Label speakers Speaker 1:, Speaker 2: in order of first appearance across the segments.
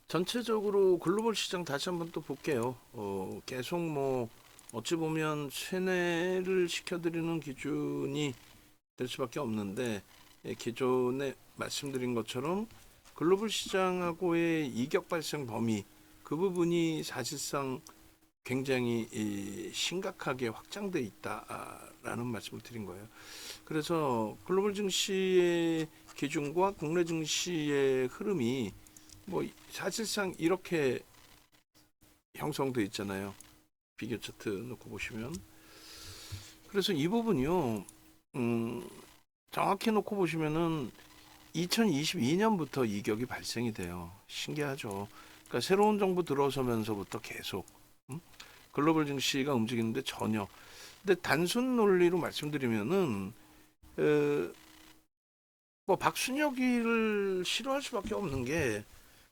Speaker 1: 전체적으로 글로벌 시장 다시 한번 또 볼게요. 계속 뭐 어찌 보면 세뇌를 시켜드리는 기준이 될 수밖에 없는데, 기존에 말씀드린 것처럼 글로벌 시장하고의 이격 발생 범위, 그 부분이 사실상 굉장히 심각하게 확장돼 있다라는 말씀을 드린 거예요. 그래서 글로벌 증시의 기준과 국내 증시의 흐름이 뭐 사실상 이렇게 형성돼 있잖아요. 비교 차트 놓고 보시면. 그래서 이 부분이요. 정확히 놓고 보시면은 2022년부터 이격이 발생이 돼요. 신기하죠. 그러니까 새로운 정부 들어서면서부터 계속 글로벌 증시가 움직이는데 전혀. 근데 단순 논리로 말씀드리면은 뭐 박순혁이를 싫어할 수밖에 없는 게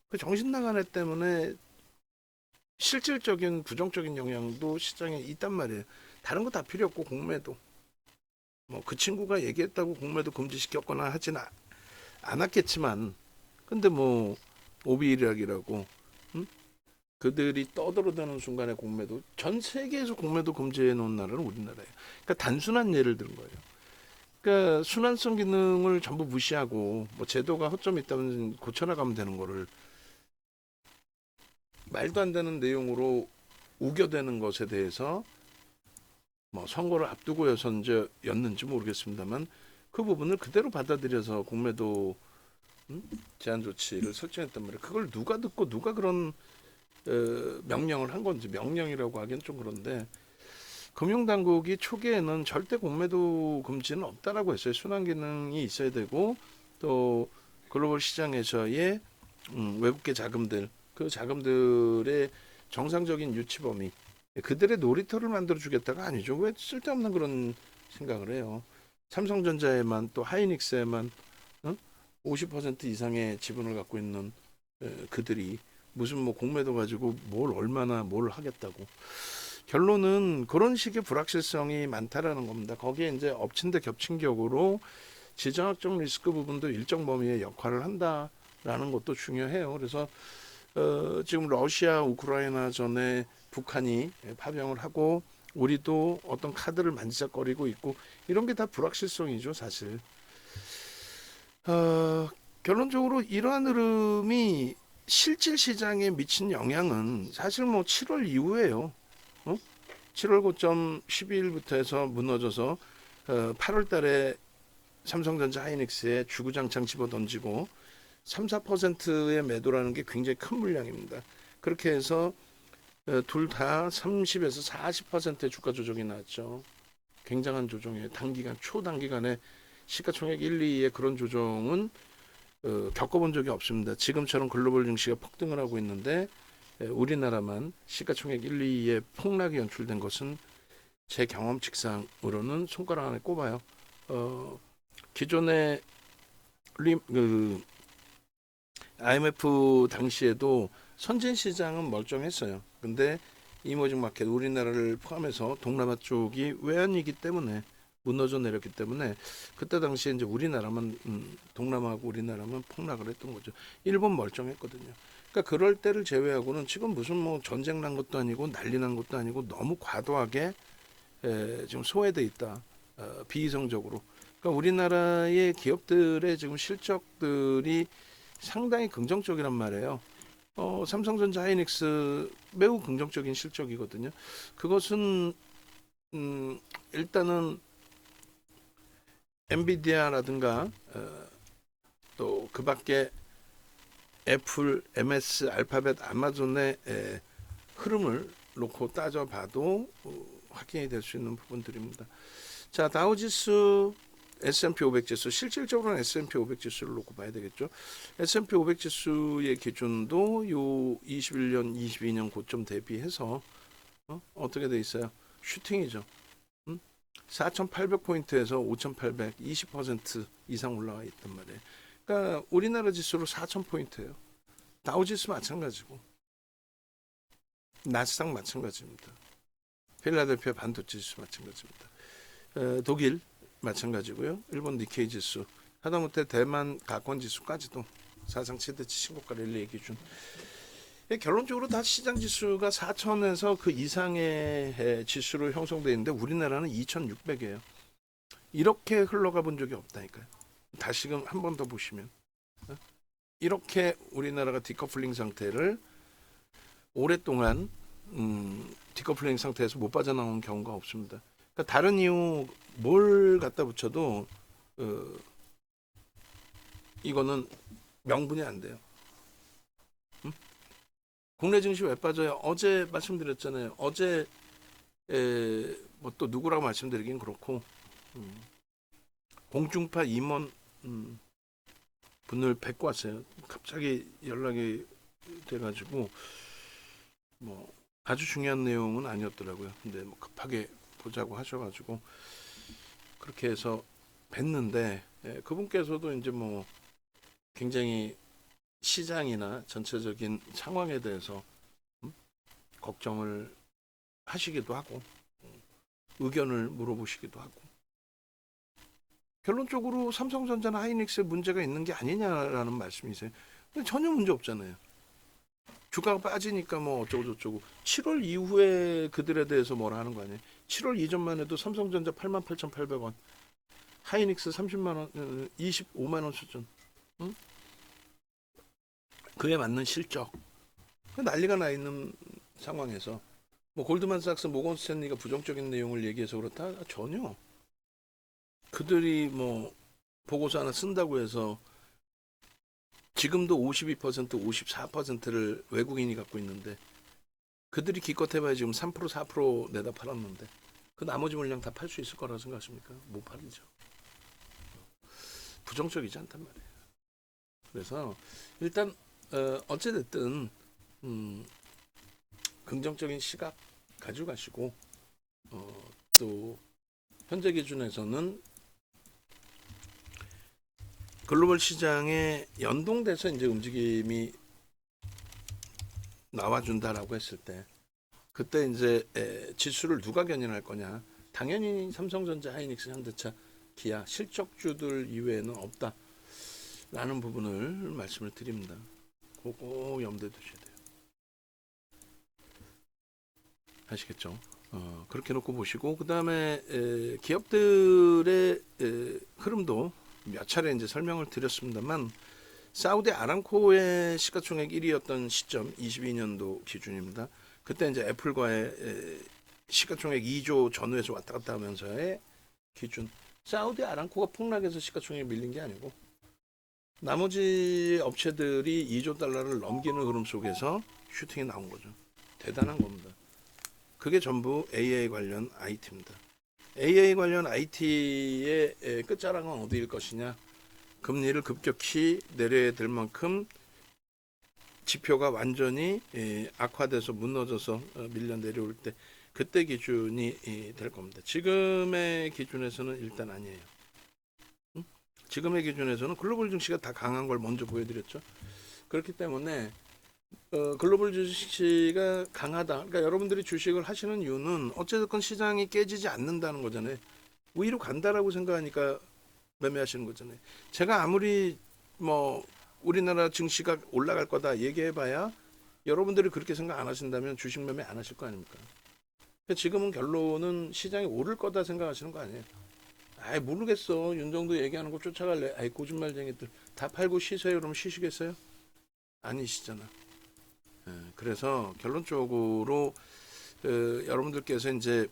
Speaker 1: 그 정신 나간 애 때문에 실질적인 부정적인 영향도 시장에 있단 말이에요. 다른 거 다 필요 없고 공매도 뭐 그 친구가 얘기했다고 공매도 금지시켰거나 하진 않았겠지만, 근데 뭐 오비일학이라고 그들이 떠들어대는 순간에 공매도, 전 세계에서 공매도 금지해 놓은 나라는 우리나라예요. 그러니까 단순한 예를 든 거예요. 그러니까 순환성 기능을 전부 무시하고 뭐 제도가 허점이 있다면 고쳐나가면 되는 거를 말도 안 되는 내용으로 우겨대는 것에 대해서 뭐 선거를 앞두고였는지 모르겠습니다만 그 부분을 그대로 받아들여서 공매도 제한 조치를 설정했단 말이에요. 그걸 누가 듣고 누가 그런 명령을 한 건지, 명령이라고 하기엔 좀 그런데, 금융당국이 초기에는 절대 공매도 금지는 없다라고 했어요. 순환 기능이 있어야 되고 또 글로벌 시장에서의 외국계 자금들, 그 자금들의 정상적인 유치 범위, 그들의 놀이터를 만들어 주겠다가 아니죠. 왜 쓸데없는 그런 생각을 해요. 삼성전자에만 또 하이닉스에만 50% 이상의 지분을 갖고 있는 그들이 무슨 뭐 공매도 가지고 뭘 얼마나 뭘 하겠다고. 결론은 그런 식의 불확실성이 많다라는 겁니다. 거기에 이제 엎친 데 겹친 격으로 지정학적 리스크 부분도 일정 범위의 역할을 한다라는 것도 중요해요. 그래서 지금 러시아 우크라이나 전에 북한이 파병을 하고 우리도 어떤 카드를 만지작거리고 있고, 이런 게 다 불확실성이죠, 사실. 어, 결론적으로 이러한 흐름이 실질 시장에 미친 영향은 사실 뭐 7월 이후에요. 7월 고점 12일부터 해서 무너져서 8월 달에 삼성전자 하이닉스에 주구장창 집어 던지고 3, 4%의 매도라는 게 굉장히 큰 물량입니다. 그렇게 해서 둘 다 30에서 40%의 주가 조정이 나왔죠. 굉장한 조정이에요. 단기간, 초단기간에 시가총액 1, 2위의 그런 조정은 겪어본 적이 없습니다. 지금처럼 글로벌 증시가 폭등을 하고 있는데 우리나라만 시가총액 1, 2위에 폭락이 연출된 것은 제 경험칙상으로는 손가락 안에 꼽아요. 기존에 IMF 당시에도 선진 시장은 멀쩡했어요. 근데 이머징 마켓, 우리나라를 포함해서 동남아 쪽이 외환위기 때문에 무너져 내렸기 때문에 그때 당시에 이제 우리나라만 동남아하고 우리나라만 폭락을 했던 거죠. 일본 멀쩡했거든요. 그러니까 그럴 때를 제외하고는 지금 무슨 뭐 전쟁 난 것도 아니고 난리 난 것도 아니고 너무 과도하게 지금 소외돼 있다. 비이성적으로. 그러니까 우리나라의 기업들의 지금 실적들이 상당히 긍정적이란 말이에요. 삼성전자 하이닉스 매우 긍정적인 실적이거든요. 그것은 일단은 엔비디아라든가 또 그밖에 애플, MS, 알파벳, 아마존의 흐름을 놓고 따져봐도 확인이 될 수 있는 부분들입니다. 자, 다우지수, S&P 500 지수, 실질적으로는 S&P 500 지수를 놓고 봐야 되겠죠. S&P 500 지수의 기준도 요 21년, 22년 고점 대비해서 어떻게 돼 있어요? 슈팅이죠. 4,800포인트에서 5,800, 20% 이상 올라와 있단 말이에요. 그러니까 우리나라 지수로 4,000포인트예요. 다우지수 마찬가지고 나스닥 마찬가지입니다. 필라델피아 반도체 지수 마찬가지입니다. 독일 마찬가지고요. 일본 니케이 지수, 하다못해 대만 가권 지수까지도 사상 최대치 신고가 랠리의 기준. 결론적으로 다 시장 지수가 4천에서 그 이상의 지수로 형성되어 있는데 우리나라는 2,600이에요. 이렇게 흘러가 본 적이 없다니까요. 다시금 한 번 더 보시면 이렇게 우리나라가 디커플링 상태를 오랫동안 디커플링 상태에서 못 빠져나온 경우가 없습니다. 그러니까 다른 이유 뭘 갖다 붙여도 이거는 명분이 안 돼요. 국내 증시 왜 빠져요? 어제 말씀드렸잖아요. 어제 뭐 또 누구라고 말씀드리긴 그렇고 공중파 임원 분을 뵙고 왔어요. 갑자기 연락이 돼가지고 뭐 아주 중요한 내용은 아니었더라고요. 근데 뭐 급하게 보자고 하셔가지고 그렇게 해서 뵀는데 그분께서도 이제 뭐 굉장히 시장이나 전체적인 상황에 대해서 걱정을 하시기도 하고 의견을 물어보시기도 하고 결론적으로 삼성전자나 하이닉스에 문제가 있는 게 아니냐라는 말씀이세요. 근데 전혀 문제 없잖아요. 주가가 빠지니까 뭐 어쩌고저쩌고 7월 이후에 그들에 대해서 뭐라 하는 거 아니에요. 7월 이전만 해도 삼성전자 88,800원 하이닉스 30만원 25만원 수준 응? 그에 맞는 실적 난리가 나 있는 상황에서 뭐 골드만삭스 모건 스탠리가 부정적인 내용을 얘기해서 그렇다? 전혀 그들이 뭐 보고서 하나 쓴다고 해서 지금도 52% 54%를 외국인이 갖고 있는데 그들이 기껏 해봐야 지금 3% 4% 내다 팔았는데 그 나머지 물량 다 팔 수 있을 거라고 생각하십니까? 못 팔리죠. 부정적이지 않단 말이에요. 그래서 일단 어찌됐든 긍정적인 시각 가지고 가시고 또 현재 기준에서는 글로벌 시장에 연동돼서 이제 움직임이 나와준다라고 했을 때 그때 이제 지수를 누가 견인할 거냐? 당연히 삼성전자, 하이닉스, 현대차, 기아 실적주들 이외에는 없다라는 부분을 말씀을 드립니다. 그거 염두에 두셔야 돼요. 아시겠죠? 그렇게 놓고 보시고 그 다음에 기업들의 흐름도 몇 차례 이제 설명을 드렸습니다만 사우디 아람코의 시가총액 1위였던 시점 22년도 기준입니다. 그때 이제 애플과의 시가총액 2조 전후에서 왔다 갔다 하면서의 기준. 사우디 아람코가 폭락해서 시가총액이 밀린 게 아니고 나머지 업체들이 2조 달러를 넘기는 흐름 속에서 슈팅이 나온 거죠. 대단한 겁니다. 그게 전부 AA 관련 IT입니다. AA 관련 IT의 끝자락은 어디일 것이냐? 금리를 급격히 내려야 될 만큼 지표가 완전히 악화돼서 무너져서 밀려 내려올 때 그때 기준이 될 겁니다. 지금의 기준에서는 일단 아니에요. 지금의 기준에서는 글로벌 증시가 다 강한 걸 먼저 보여드렸죠. 그렇기 때문에 글로벌 주식시가 강하다. 그러니까 여러분들이 주식을 하시는 이유는 어쨌든 시장이 깨지지 않는다는 거잖아요. 위로 간다라고 생각하니까 매매하시는 거잖아요. 제가 아무리 뭐 우리나라 증시가 올라갈 거다 얘기해봐야 여러분들이 그렇게 생각 안 하신다면 주식 매매 안 하실 거 아닙니까? 지금은 결론은 시장이 오를 거다 생각하시는 거 아니에요. 아이 모르겠어. 윤정도 얘기하는 거 쫓아갈래. 아이 거짓말쟁이들 다 팔고 쉬세요. 그러면 쉬시겠어요? 아니시잖아. 그래서 결론적으로 여러분들께서 이제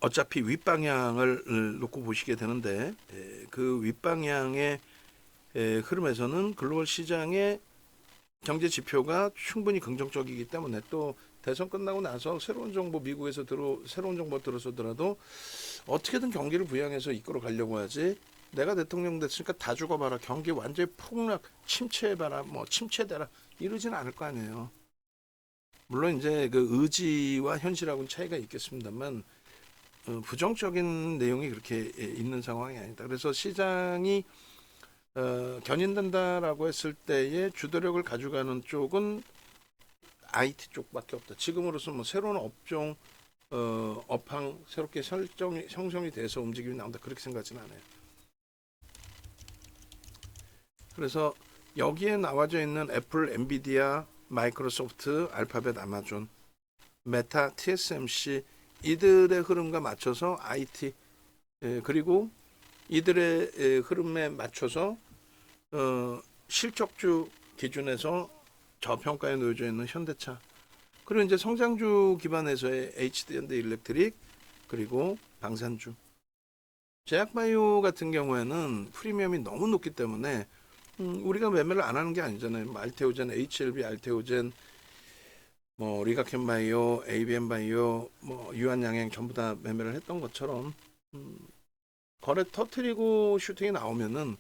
Speaker 1: 어차피 윗방향을 놓고 보시게 되는데 그 윗방향의 흐름에서는 글로벌 시장의 경제 지표가 충분히 긍정적이기 때문에 또 대선 끝나고 나서 새로운 정부 미국에서 새로운 정부 들어서더라도 어떻게든 경기를 부양해서 이끌어 가려고 하지 내가 대통령 됐으니까 다 죽어봐라 경기 완전히 폭락 침체해봐라 뭐 침체되라 이러지는 않을 거 아니에요. 물론 이제 그 의지와 현실하고는 차이가 있겠습니다만 부정적인 내용이 그렇게 있는 상황이 아니다. 그래서 시장이 견인된다라고 했을 때의 주도력을 가져가는 쪽은 IT 쪽밖에 없다. 지금으로서 뭐 새로운 업종 업황 새롭게 형성이 돼서 움직임이 나온다. 그렇게 생각하지는 않아요. 그래서 여기에 나와져 있는 애플, 엔비디아, 마이크로소프트, 알파벳, 아마존, 메타, TSMC 이들의 흐름과 맞춰서 IT 그리고 이들의 흐름에 맞춰서 실적주 기준에서 저평가에 놓여져 있는 현대차 그리고 이제 성장주 기반에서의 HD&D 일렉트릭 그리고 방산주 제약바이오 같은 경우에는 프리미엄이 너무 높기 때문에 우리가 매매를 안 하는 게 아니잖아요. 뭐 알테오젠, HLB, 알테오젠, 뭐 리가켄바이오, ABM바이오, 뭐 유한양행 전부 다 매매를 했던 것처럼 거래 터트리고 슈팅이 나오면은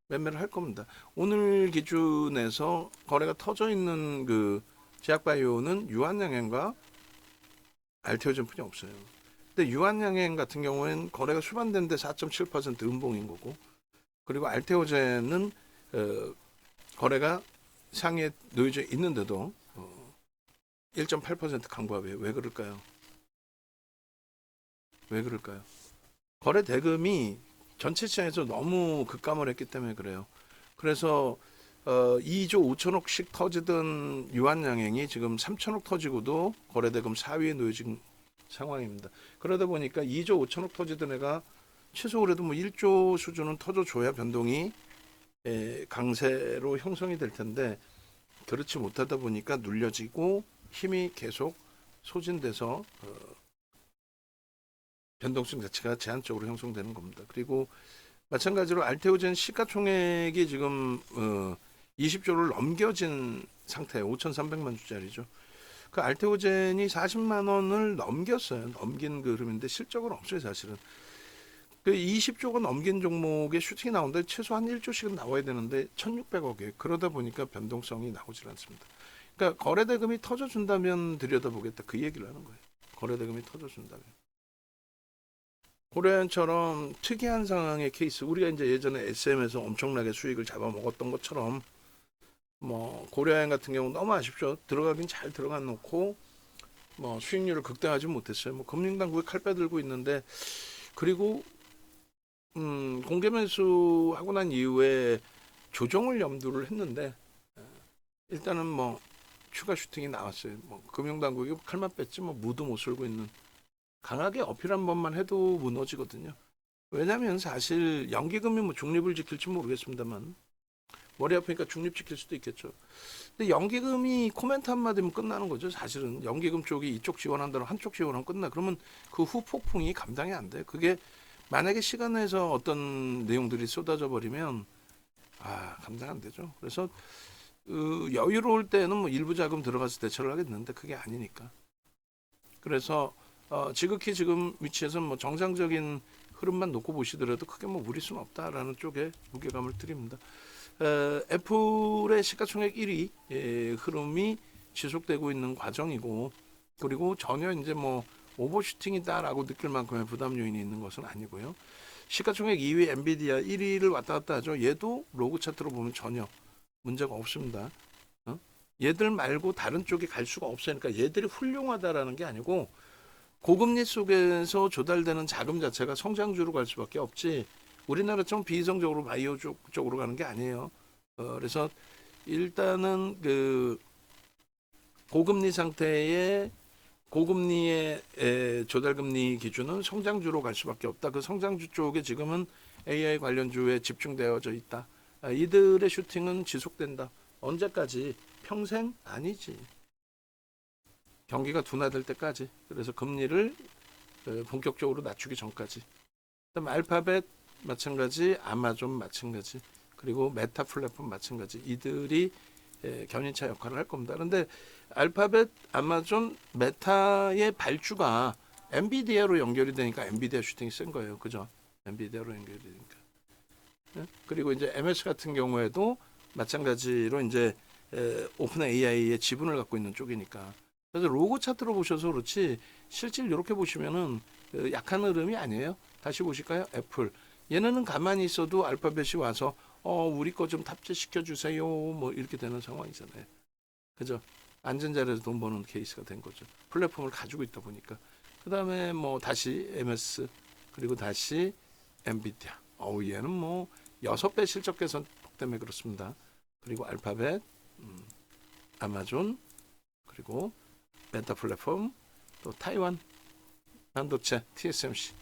Speaker 1: 매매를 할 겁니다. 오늘 기준에서 거래가 터져 있는 그 제약바이오는 유한양행과 알테오젠뿐이 없어요. 근데 유한양행 같은 경우에는 거래가 수반됐는데 4.7% 음봉인 거고 그리고 알테오젠은 거래가 상위에 놓여져 있는데도 1.8% 강보합이에요. 왜 그럴까요? 왜 그럴까요? 거래 대금이 전체 시장에서 너무 급감을 했기 때문에 그래요. 그래서 2조 5천억씩 터지던 유한양행이 지금 3천억 터지고도 거래 대금 4위에 놓여진 상황입니다. 그러다 보니까 2조 5천억 터지던 애가 최소 그래도 뭐 1조 수준은 터져줘야 변동이 강세로 형성이 될 텐데 그렇지 못하다 보니까 눌려지고 힘이 계속 소진돼서 변동성 자체가 제한적으로 형성되는 겁니다. 그리고 마찬가지로 알테오젠 시가총액이 지금 20조를 넘겨진 상태예요. 5,300만 주짜리죠. 그 알테오젠이 40만 원을 넘겼어요. 넘긴 그 흐름인데 실적은 없어요, 사실은. 그 20조가 넘긴 종목에 슈팅이 나오는데 최소한 1조씩은 나와야 되는데 1,600억이에요. 그러다 보니까 변동성이 나오질 않습니다. 그러니까 거래대금이 터져준다면 들여다보겠다. 그 얘기를 하는 거예요. 거래대금이 터져준다면. 고려현처럼 특이한 상황의 케이스, 우리가 이제 예전에 SM에서 엄청나게 수익을 잡아먹었던 것처럼 뭐 고려현 같은 경우 너무 아쉽죠. 들어가긴 잘 들어가 놓고 뭐 수익률을 극대화하지 못했어요. 뭐 금융당국이 칼 빼들고 있는데 그리고 공개 매수하고 난 이후에 조정을 염두를 했는데 일단은 뭐 추가 슈팅이 나왔어요. 뭐 금융당국이 칼만 뺐지 뭐 무도 못 쓸고 있는 강하게 어필 한 번만 해도 무너지거든요. 왜냐하면 사실 연기금이 뭐 중립을 지킬지 모르겠습니다만 머리 아프니까 중립 지킬 수도 있겠죠. 근데 연기금이 코멘트 한마디면 끝나는 거죠. 사실은 연기금 쪽이 이쪽 지원한다고 한쪽 지원하면 끝나. 그러면 그 후 폭풍이 감당이 안 돼. 그게 만약에 시간에서 어떤 내용들이 쏟아져 버리면 감당 안 되죠. 그래서 여유로울 때는 뭐 일부 자금 들어가서 대처를 하겠는데 그게 아니니까. 그래서 지극히 지금 위치에서 뭐 정상적인 흐름만 놓고 보시더라도 크게 뭐 무리수는 없다라는 쪽에 무게감을 드립니다. 애플의 시가총액 1위 흐름이 지속되고 있는 과정이고 그리고 전혀 이제 뭐 오버슈팅이다라고 느낄 만큼의 부담 요인이 있는 것은 아니고요. 시가총액 2위 엔비디아 1위를 왔다 갔다 하죠. 얘도 로그 차트로 보면 전혀 문제가 없습니다. 얘들 말고 다른 쪽에 갈 수가 없어요. 그러니까 얘들이 훌륭하다라는 게 아니고 고금리 속에서 조달되는 자금 자체가 성장주로 갈 수밖에 없지 우리나라처럼 비이성적으로 바이오 쪽으로 가는 게 아니에요. 그래서 일단은 그 고금리 상태의 고금리의 조달금리 기준은 성장주로 갈 수밖에 없다. 그 성장주 쪽에 지금은 AI 관련주에 집중되어져 있다. 이들의 슈팅은 지속된다. 언제까지? 평생? 아니지. 경기가 둔화될 때까지. 그래서 금리를 본격적으로 낮추기 전까지. 그다음 알파벳 마찬가지, 아마존 마찬가지, 그리고 메타 플랫폼 마찬가지. 이들이 견인차 역할을 할 겁니다. 그런데 알파벳, 아마존, 메타의 발주가 엔비디아로 연결이 되니까 엔비디아 슈팅이 센 거예요. 그죠? 엔비디아로 연결이 되니까. 그리고 이제 MS 같은 경우에도 마찬가지로 이제 오픈 AI의 지분을 갖고 있는 쪽이니까. 그래서 로고 차트로 보셔서 그렇지 실질 이렇게 보시면은 약한 흐름이 아니에요. 다시 보실까요? 애플. 얘네는 가만히 있어도 알파벳이 와서 우리 거 좀 탑재시켜 주세요. 뭐 이렇게 되는 상황이잖아요. 그죠? 앉은 자리에서 돈 버는 케이스가 된 거죠. 플랫폼을 가지고 있다 보니까. 그 다음에 뭐 다시 MS 그리고 다시 엔비디아. 얘는 뭐 6배 실적 개선 때문에 그렇습니다. 그리고 알파벳 아마존, 그리고 메타 플랫폼, 또 타이완 반도체, TSMC.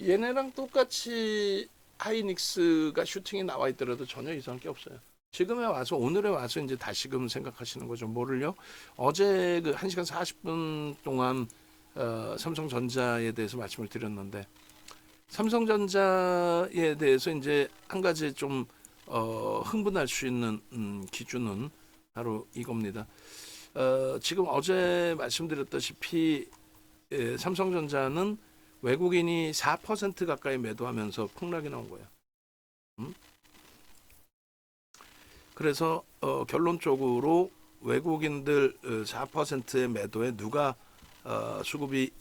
Speaker 1: 얘네랑 똑같이 하이닉스가 슈팅이 나와 있더라도 전혀 이상할 게 없어요. 지금에 와서, 오늘에 와서 이제 다시금 생각하시는 거죠. 뭐를요? 어제 그 1시간 40분 동안 삼성전자에 대해서 말씀을 드렸는데, 삼성전자에 대해서 이제 한 가지 좀 흥분할 수 있는 기준은 바로 이겁니다. 지금 어제 말씀드렸다시피 삼성전자는 외국인이 4% 가까이 매도하면서 폭락이 나온 거예요. 그래서 결론적으로 외국인들 4%의 매도에 누가 수급이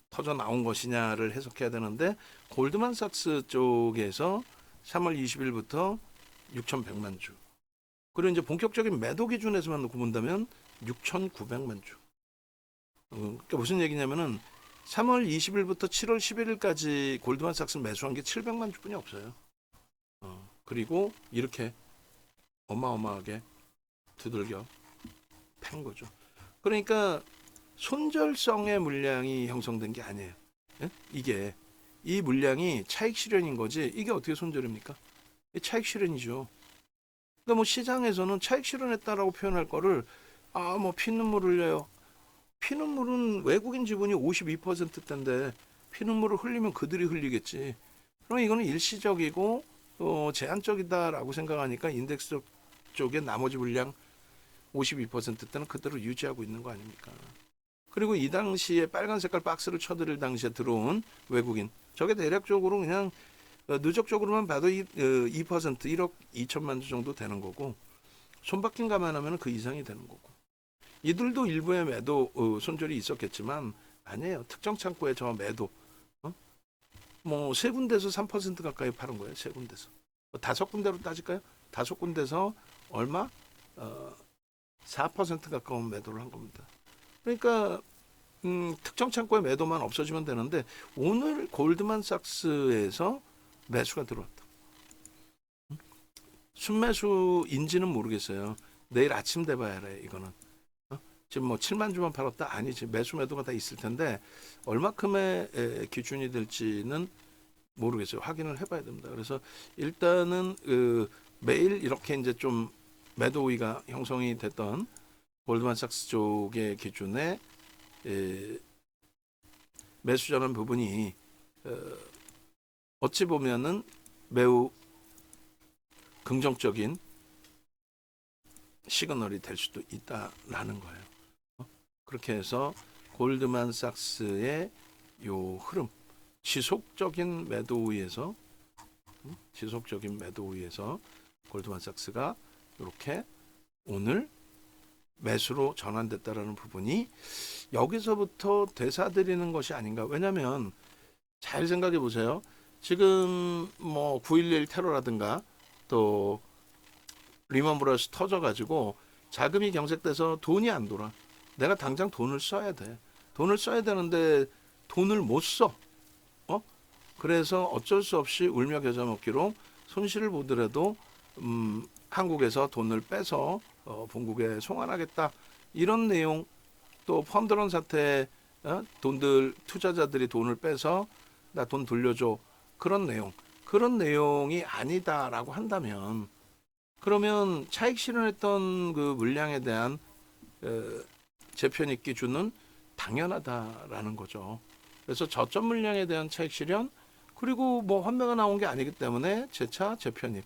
Speaker 1: 터져 나온 것이냐를 해석해야 되는데, 골드만삭스 쪽에서 3월 20일부터 6,100만 주, 그리고 이제 본격적인 매도 기준에서만 놓고 본다면 6,900만 주. 그러니까 무슨 얘기냐면은 3월 20일부터 7월 11일까지 골드만삭스 매수한 게 700만 주뿐이 없어요. 그리고 이렇게 어마어마하게 두들겨 팬 거죠. 그러니까 손절성의 물량이 형성된 게 아니에요. 예? 이게 이 물량이 차익 실현인 거지, 이게 어떻게 손절입니까? 차익 실현이죠. 그러니까 뭐 시장에서는 차익 실현했다라고 표현할 거를 뭐 피눈물 흘려요. 피눈물은 외국인 지분이 52%대인데 피눈물을 흘리면 그들이 흘리겠지. 그럼 이거는 일시적이고 제한적이다라고 생각하니까 인덱스 쪽에 나머지 물량 52%대는 그대로 유지하고 있는 거 아닙니까? 그리고 이 당시에 빨간 색깔 박스를 쳐드릴 당시에 들어온 외국인, 저게 대략적으로 그냥 누적적으로만 봐도 2% 1억 2천만 주 정도 되는 거고, 손바뀜 감안하면 그 이상이 되는 거고, 이들도 일부의 매도 손절이 있었겠지만 아니에요. 특정 창고에 저 매도 뭐 세 군데서 3% 가까이 파는 거예요. 세 군데서. 다섯 군데로 따질까요? 다섯 군데서 얼마? 4% 가까운 매도를 한 겁니다. 그러니까 특정 창고의 매도만 없어지면 되는데, 오늘 골드만삭스에서 매수가 들어왔다. 순매수인지는 모르겠어요. 내일 아침 돼봐야 해. 이거는 지금 뭐 7만 주만 팔았다? 아니지. 매수 매도가 다 있을 텐데 얼마큼의 기준이 될지는 모르겠어요. 확인을 해봐야 됩니다. 그래서 일단은 매일 이렇게 이제 좀 매도 우위가 형성이 됐던 골드만삭스 쪽의 기준에 매수 전환 부분이 어찌 보면은 매우 긍정적인 시그널이 될 수도 있다라는 거예요. 그렇게 해서 골드만삭스의 요 흐름, 지속적인 매도 우위에서 골드만삭스가 이렇게 오늘 매수로 전환됐다라는 부분이 여기서부터 되사들이는 것이 아닌가. 왜냐하면 잘 생각해 보세요. 지금 뭐 9.11 테러라든가 또 리먼 브러스 터져가지고 자금이 경색돼서 돈이 안 돌아. 내가 당장 돈을 써야 돼. 돈을 써야 되는데 돈을 못 써. 그래서 어쩔 수 없이 울며 겨자 먹기로 손실을 보더라도 한국에서 돈을 빼서 본국에 송환하겠다. 이런 내용, 또 펀드런 사태, 돈들 투자자들이 돈을 빼서 나 돈 돌려줘. 그런 내용이 아니다라고 한다면, 그러면 차익 실현했던 그 물량에 대한 재편입 기준은 당연하다라는 거죠. 그래서 저점 물량에 대한 차익 실현, 그리고 뭐 환매가 나온 게 아니기 때문에 재차 재편입.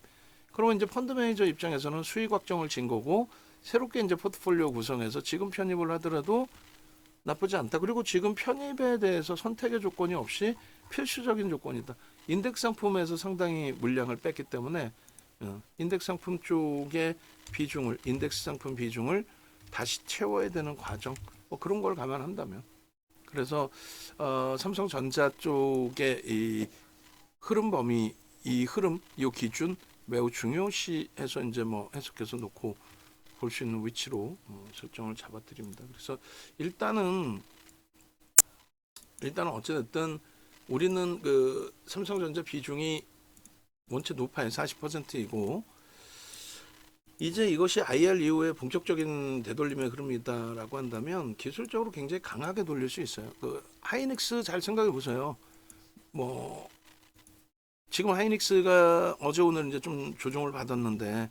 Speaker 1: 그러면 이제 펀드 매니저 입장에서는 수익 확정을 진 거고, 새롭게 이제 포트폴리오 구성해서 지금 편입을 하더라도 나쁘지 않다. 그리고 지금 편입에 대해서 선택의 조건이 없이 필수적인 조건이다. 인덱스 상품에서 상당히 물량을 뺐기 때문에 인덱스 상품 쪽의 비중을, 인덱스 상품 비중을 다시 채워야 되는 과정, 뭐 그런 걸 감안한다면, 그래서 삼성전자 쪽의 이 흐름 범위, 이 기준 매우 중요시해서 이제 뭐 해석해서 놓고 볼 수 있는 위치로 설정을 잡아드립니다. 그래서 일단은 어찌됐든 우리는 그 삼성전자 비중이 원체 높아요. 40%이고 이제 이것이 IR 이후에 본격적인 되돌림의 흐름이다라고 한다면 기술적으로 굉장히 강하게 돌릴 수 있어요. 그 하이닉스 잘 생각해 보세요. 뭐 지금 하이닉스가 어제 오늘 이제 좀 조정을 받았는데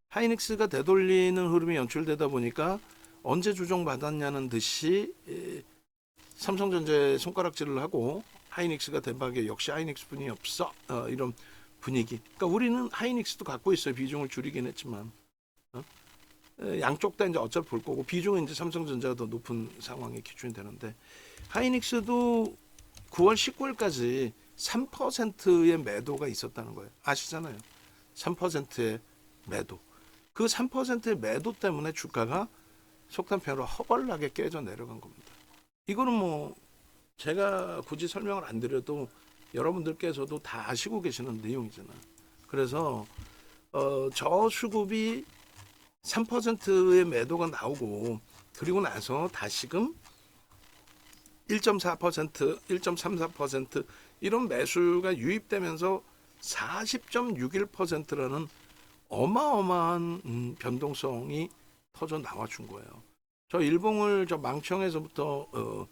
Speaker 1: 하이닉스가 되돌리는 흐름이 연출되다 보니까 언제 조정 받았냐는 듯이 삼성전자에 손가락질을 하고 하이닉스가 대박에 역시 하이닉스뿐이 없어 이런 분위기. 그러니까 우리는 하이닉스도 갖고 있어요. 비중을 줄이긴 했지만 양쪽 다 이제 어차피 볼 거고 비중은 이제 삼성전자가 더 높은 상황이 기준이 되는데 하이닉스도 9월 19일까지 3%의 매도가 있었다는 거예요. 아시잖아요. 3%의 매도. 그 3%의 매도 때문에 주가가 속단편으로 허벌나게 깨져 내려간 겁니다. 이거는 뭐 제가 굳이 설명을 안 드려도 여러분들께서도 다 아시고 계시는 내용이잖아요. 그래서 저수급이 3%의 매도가 나오고 그리고 나서 다시금 1.4%, 1.34% 이런 매수가 유입되면서 40.61%라는 어마어마한 변동성이 터져 나와준 거예요. 저 일봉을 저 망청에서부터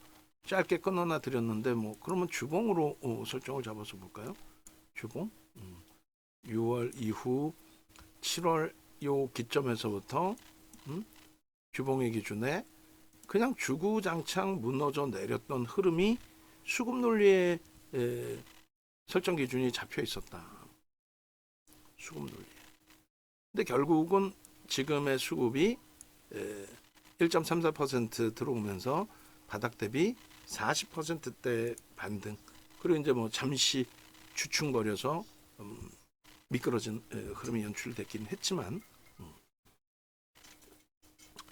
Speaker 1: 짧게 끊어놔 드렸는데 뭐 그러면 주봉으로 설정을 잡아서 볼까요? 주봉 6월 이후 7월 요 기점에서부터 주봉의 기준에 그냥 주구장창 무너져 내렸던 흐름이 수급 논리의 설정 기준이 잡혀 있었다. 수급 논리. 근데 결국은 지금의 수급이 1.34% 들어오면서 바닥 대비 40%대 반등. 그리고 이제 뭐 잠시 주춤거려서 미끄러진 흐름이 연출됐긴 했지만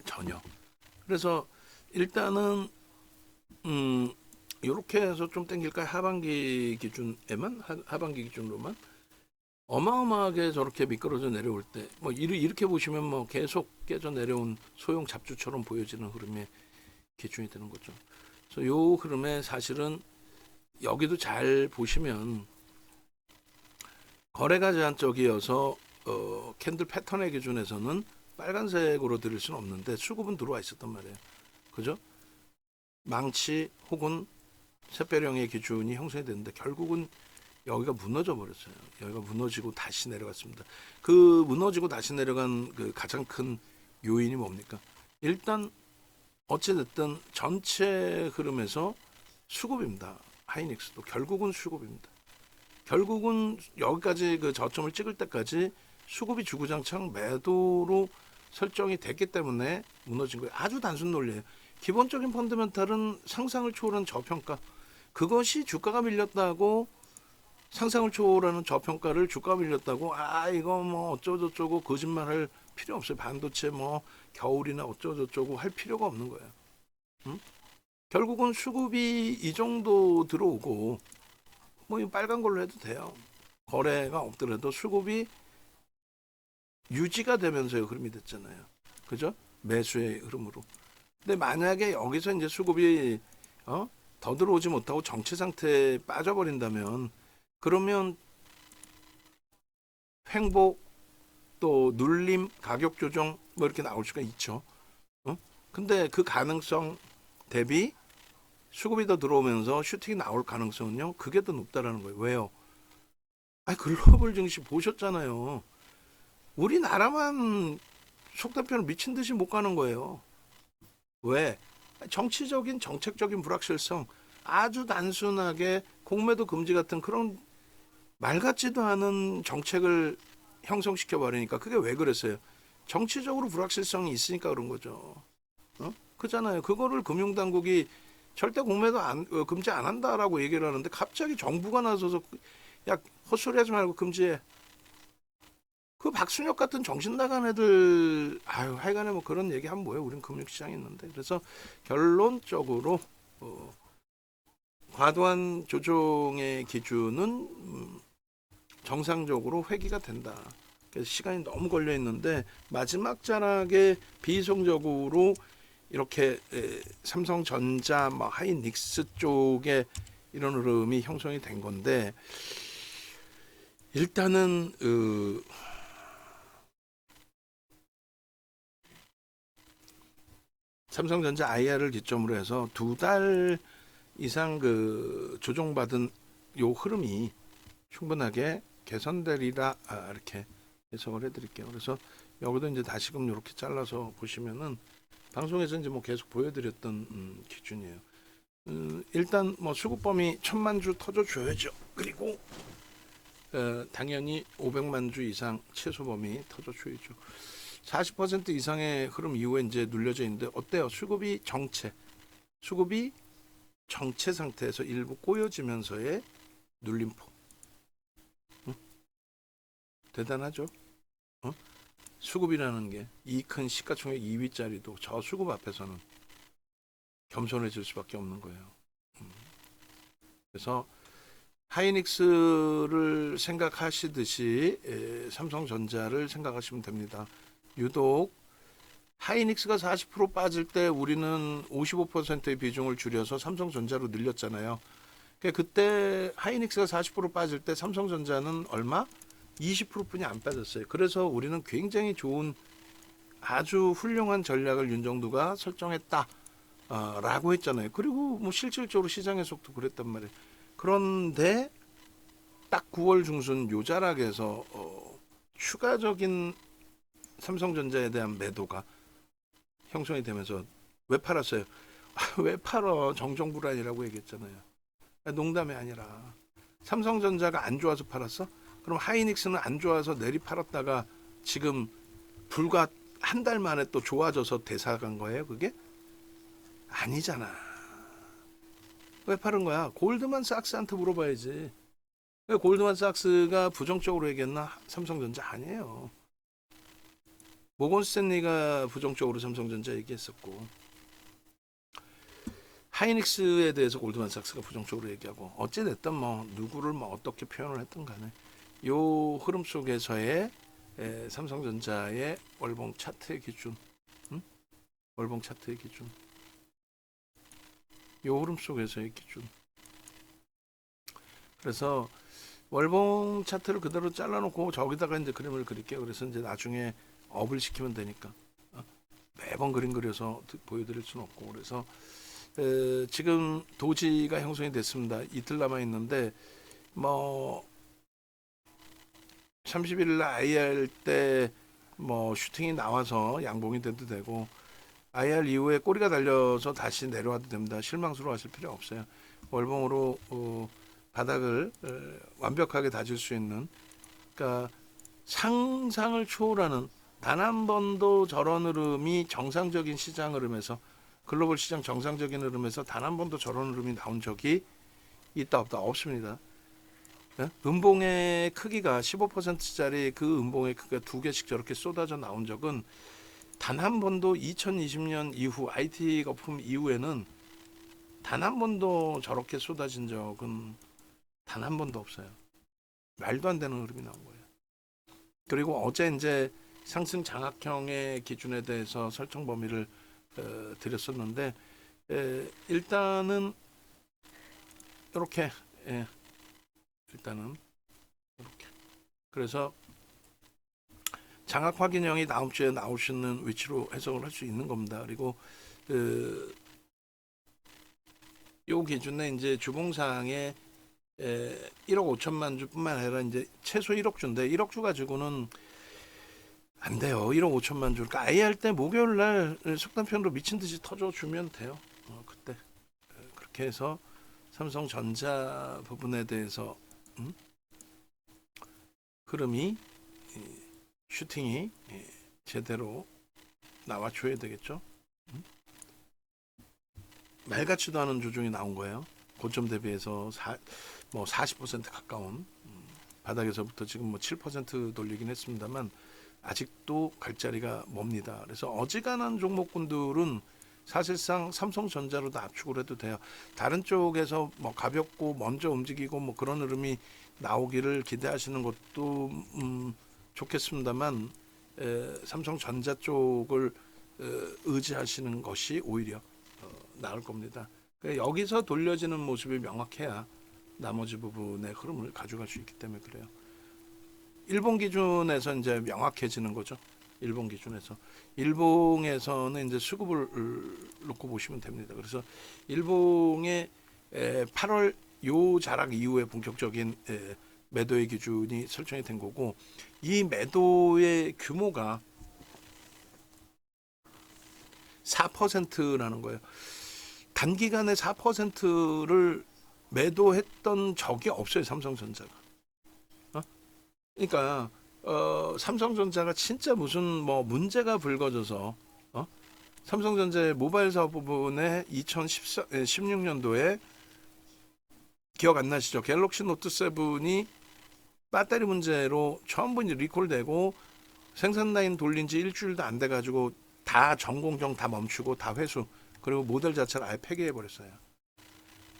Speaker 1: 전혀. 그래서 일단은 이렇게 해서 좀 땡길까요? 하반기 기준에만 하반기 기준으로만 어마어마하게 저렇게 미끄러져 내려올 때 뭐 이렇게 보시면 뭐 계속 깨져 내려온 소형 잡주처럼 보여지는 흐름의 기준이 되는 거죠. 그래서 요 흐름에 사실은 여기도 잘 보시면 거래가 제한적이어서 캔들 패턴의 기준에서는 빨간색으로 드릴 수는 없는데 수급은 들어와 있었단 말이에요. 그죠? 망치 혹은 샛별형의 기준이 형성이 됐는데 결국은 여기가 무너져 버렸어요. 여기가 무너지고 다시 내려갔습니다. 그 무너지고 다시 내려간 그 가장 큰 요인이 뭡니까? 일단 어찌됐든 전체 흐름에서 수급입니다. 하이닉스도 결국은 수급입니다. 결국은 여기까지 그 저점을 찍을 때까지 수급이 주구장창 매도로 설정이 됐기 때문에 무너진 거예요. 아주 단순 논리예요. 기본적인 펀더멘탈은 상상을 초월한 저평가. 그것이 주가가 밀렸다고 상상을 초월하는 저평가를 주가가 밀렸다고 이거 뭐 어쩌고저쩌고 거짓말할 필요 없어요. 반도체 뭐 겨울이나 어쩌고저쩌고 할 필요가 없는 거예요. 결국은 수급이 이 정도 들어오고 뭐 빨간 걸로 해도 돼요. 거래가 없더라도 수급이 유지가 되면서요 흐름이 됐잖아요. 그죠? 매수의 흐름으로. 근데 만약에 여기서 이제 수급이 더 들어오지 못하고 정체 상태에 빠져버린다면 그러면 횡보 또 눌림 가격 조정 뭐 이렇게 나올 수가 있죠. 근데 그 가능성 대비 수급이 더 들어오면서 슈팅이 나올 가능성은요 그게 더 높다라는 거예요. 왜요? 글로벌 증시 보셨잖아요. 우리나라만 속단편을 미친 듯이 못 가는 거예요. 왜? 정치적인 정책적인 불확실성 아주 단순하게 공매도 금지 같은 그런 말 같지도 않은 정책을 형성시켜 버리니까 그게 왜 그랬어요? 정치적으로 불확실성이 있으니까 그런 거죠. 그잖아요. 그거를 금융당국이 절대 공매도 금지 안 한다라고 얘기를 하는데 갑자기 정부가 나서서 야 헛소리하지 말고 금지해. 그 박순혁 같은 정신 나간 애들 하여간에 뭐 그런 얘기하면 뭐예요? 우린 금융시장에 있는데. 그래서 결론적으로 과도한 조정의 기준은 정상적으로 회귀가 된다. 그래서 시간이 너무 걸려 있는데 마지막 자락에 비이성적으로 이렇게 삼성전자, 하이닉스 쪽에 이런 흐름이 형성이 된 건데 일단은 삼성전자 IR을 기점으로 해서 2달 이상 그 조정받은 요 흐름이 충분하게 개선되리라 이렇게 해석을 해드릴게요. 그래서 여기도 이제 다시금 이렇게 잘라서 보시면은 방송에서 이제 뭐 계속 보여드렸던 기준이에요. 일단 뭐 수급범위 1000만 주 터져줘야죠. 그리고 당연히 500만 주 이상 최소 범위 터져줘야죠. 40% 이상의 흐름 이후에 이제 눌려져 있는데 어때요? 수급이 정체 상태에서 일부 꼬여지면서의 눌림폭. 대단하죠? 수급이라는 게 이 큰 시가총액 2위짜리도 저 수급 앞에서는 겸손해질 수밖에 없는 거예요. 그래서 하이닉스를 생각하시듯이 삼성전자를 생각하시면 됩니다. 유독 하이닉스가 40% 빠질 때 우리는 55%의 비중을 줄여서 삼성전자로 늘렸잖아요. 그때 하이닉스가 40% 빠질 때 삼성전자는 얼마? 20%뿐이 안 빠졌어요. 그래서 우리는 굉장히 좋은 아주 훌륭한 전략을 윤정두가 설정했다 라고 했잖아요. 그리고 뭐 실질적으로 시장의 속도 그랬단 말이에요. 그런데 딱 9월 중순 요자락에서 추가적인 삼성전자에 대한 매도가 형성이 되면서 왜 팔았어요? 왜 팔어? 정정불안이라고 얘기했잖아요. 농담이 아니라 삼성전자가 안 좋아서 팔았어? 그럼 하이닉스는 안 좋아서 내리 팔았다가 지금 불과 한 달 만에 또 좋아져서 대사간 거예요, 그게? 아니잖아. 왜 팔은 거야? 골드만삭스한테 물어봐야지. 왜 골드만삭스가 부정적으로 얘기했나? 삼성전자 아니에요. 모건 스탠리가 부정적으로 삼성전자 얘기했었고 하이닉스에 대해서 골드만삭스가 부정적으로 얘기하고 어찌됐든 뭐 누구를 뭐 어떻게 표현을 했든 간에 요 흐름 속에서의 삼성전자의 월봉 차트의 기준, 월봉 차트의 기준, 요 흐름 속에서의 기준. 그래서 월봉 차트를 그대로 잘라놓고 저기다가 이제 그림을 그릴게요. 그래서 이제 나중에 업을 시키면 되니까 매번 그림 그려서 보여드릴 수는 없고 그래서 지금 도지가 형성이 됐습니다. 이틀 남아 있는데 뭐 30일 날 IR 때 뭐 슈팅이 나와서 양봉이 돼도 되고 IR 이후에 꼬리가 달려서 다시 내려와도 됩니다. 실망스러워하실 필요 없어요. 월봉으로 바닥을 완벽하게 다질 수 있는 그러니까 상상을 초월하는 단 한 번도 저런 흐름이 정상적인 시장 흐름에서 글로벌 시장 정상적인 흐름에서 단 한 번도 저런 흐름이 나온 적이 있다 없다 없습니다. 음봉의 크기가 15%짜리 그 음봉의 크기가 2개씩 저렇게 쏟아져 나온 적은 단 한 번도 2020년 이후 IT 거품 이후에는 단 한 번도 저렇게 쏟아진 적은 단 한 번도 없어요. 말도 안 되는 흐름이 나온 거예요. 그리고 어제 이제 상승 장악형의 기준에 대해서 설정 범위를 드렸었는데 일단은 이렇게 일단은 이렇게 그래서 장악 확인형이 다음 주에 나올 수 있는 위치로 해석을 할 수 있는 겁니다. 그리고 요 기준에 이제 주봉상에 1억 5천만 주뿐만 아니라 이제 최소 1억 주인데 1억 주 가지고는 안 돼요. 1억 5천만 주. 그러니까 아예 할 때 목요일 날 속단편으로 미친 듯이 터져 주면 돼요. 그때 그렇게 해서 삼성전자 부분에 대해서 흐름이 슈팅이 제대로 나와줘야 되겠죠. 말 같지도 않은 조정이 나온 거예요. 고점 대비해서 40% 가까운 바닥에서부터 지금 뭐 7% 돌리긴 했습니다만 아직도 갈 자리가 멉니다. 그래서 어지간한 종목군들은 사실상 삼성전자로도 압축을 해도 돼요. 다른 쪽에서 뭐 가볍고 먼저 움직이고 뭐 그런 흐름이 나오기를 기대하시는 것도 좋겠습니다만 삼성전자 쪽을 의지하시는 것이 오히려 나을 겁니다. 그러니까 여기서 돌려지는 모습이 명확해야 나머지 부분의 흐름을 가져갈 수 있기 때문에 그래요. 일본 기준에서 이제 명확해지는 거죠. 일본 기준에서. 일본에서는 이제 수급을 놓고 보시면 됩니다. 그래서 일본의 8월 요 자락 이후에 본격적인 매도의 기준이 설정이 된 거고, 이 매도의 규모가 4%라는 거예요. 단기간에 4%를 매도했던 적이 없어요, 삼성전자가. 그러니까 삼성전자가 진짜 무슨 뭐 문제가 불거져서 삼성전자의 모바일 사업 부분에 2016년도에 기억 안 나시죠? 갤럭시 노트 7이 배터리 문제로 전부 이제 리콜되고 생산 라인 돌린 지 일주일도 안 돼가지고 다 전공정 다 멈추고 다 회수, 그리고 모델 자체를 아예 폐기해 버렸어요.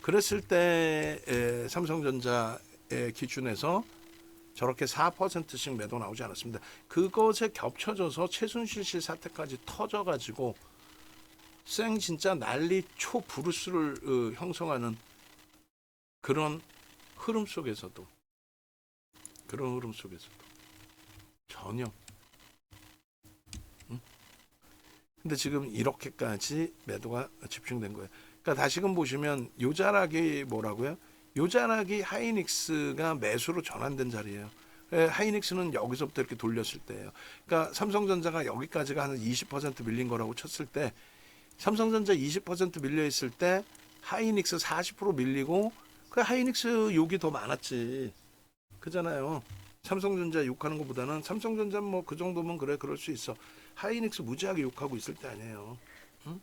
Speaker 1: 그랬을 때 삼성전자의 기준에서 저렇게 4%씩 매도 나오지 않았습니다. 그것에 겹쳐져서 최순실 씨 사태까지 터져가지고 진짜 난리 초 브루스를 형성하는 그런 흐름 속에서도 전혀. 근데 지금 이렇게까지 매도가 집중된 거예요. 그러니까 다시금 보시면 요 자락이 뭐라고요? 요 자락이 하이닉스가 매수로 전환된 자리예요. 하이닉스는 여기서부터 이렇게 돌렸을 때예요. 그러니까 삼성전자가 여기까지가 한 20% 밀린 거라고 쳤을 때, 삼성전자 20% 밀려 있을 때 하이닉스 40% 밀리고, 그 하이닉스 욕이 더 많았지. 그잖아요. 삼성전자 욕하는 것보다는 삼성전자 뭐 그 정도면 그래, 그럴 수 있어. 하이닉스 무지하게 욕하고 있을 때 아니에요. 응?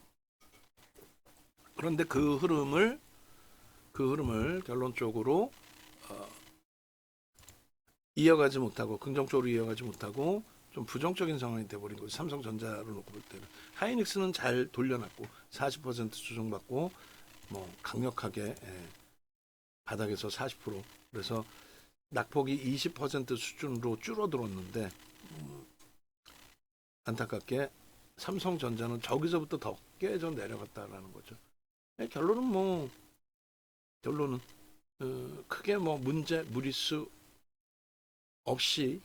Speaker 1: 그런데 그 흐름을 결론적으로 이어가지 못하고, 긍정적으로 이어가지 못하고 좀 부정적인 상황이 돼버린 거죠. 삼성전자를 놓고 볼 때는. 하이닉스는 잘 돌려놨고 40% 조정받고 뭐 강력하게 바닥에서 40%, 그래서 낙폭이 20% 수준으로 줄어들었는데 안타깝게 삼성전자는 저기서부터 더 깨져 내려갔다라는 거죠. 결론은 크게 뭐 무리수 없이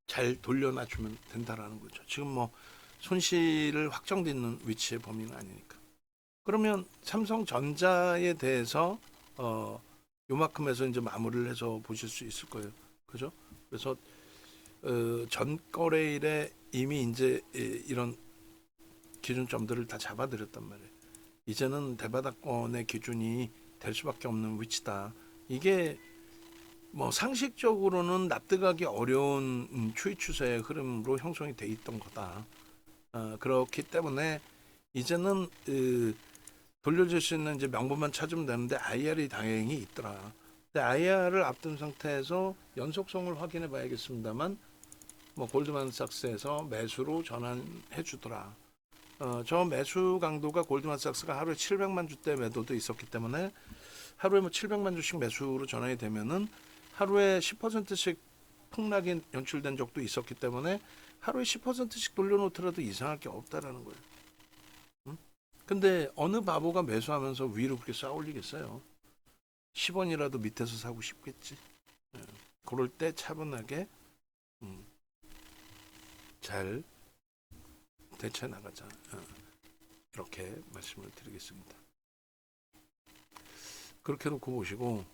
Speaker 1: 잘 돌려놔주면 된다라는 거죠. 지금 뭐 손실을 확정짓는 위치의 범위는 아니니까. 그러면 삼성전자에 대해서 요만큼에서 이제 마무리를 해서 보실 수 있을 거예요. 그죠? 그래서 전 거래일에 이미 이제 이런 기준점들을 다 잡아드렸단 말이에요. 이제는 대바닥권의 기준이 될 수밖에 없는 위치다. 이게 뭐 상식적으로는 납득하기 어려운 추이 추세의 흐름으로 형성이 돼 있던 거다. 그렇기 때문에 이제는 돌려줄 수 있는 이제 명분만 찾으면 되는데 IR이 다행히 있더라. 근데 IR을 앞둔 상태에서 연속성을 확인해 봐야겠습니다만, 뭐 골드만삭스에서 매수로 전환해 주더라. 저 매수 강도가 골드만삭스가 하루에 700만 주대 매도도 있었기 때문에 하루에 뭐 700만 주씩 매수로 전환이 되면은 하루에 10%씩 폭락이 연출된 적도 있었기 때문에 하루에 10%씩 돌려놓더라도 이상할 게 없다라는 거예요. 응? 근데 어느 바보가 매수하면서 위로 그렇게 쌓아 올리겠어요? 10원이라도 밑에서 사고 싶겠지. 그럴 때 차분하게 잘 대처해 나가자. 이렇게 말씀을 드리겠습니다. 그렇게 놓고 보시고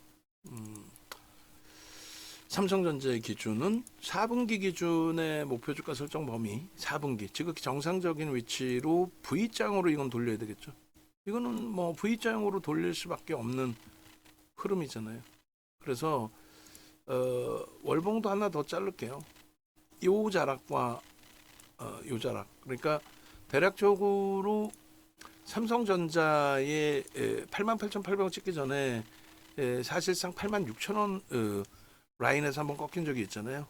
Speaker 1: 삼성전자의 기준은 4분기 기준의 목표 주가 설정 범위 4분기 지극히 정상적인 위치로 V장으로 이건 돌려야 되겠죠. 이거는 뭐 V장으로 돌릴 수밖에 없는 흐름이잖아요. 그래서 월봉도 하나 더 자를게요. 요 자락과 요 자락, 그러니까 대략적으로 삼성전자의 88,800원 찍기 전에 사실상 86,000원 라인에서 한번 꺾인 적이 있잖아요.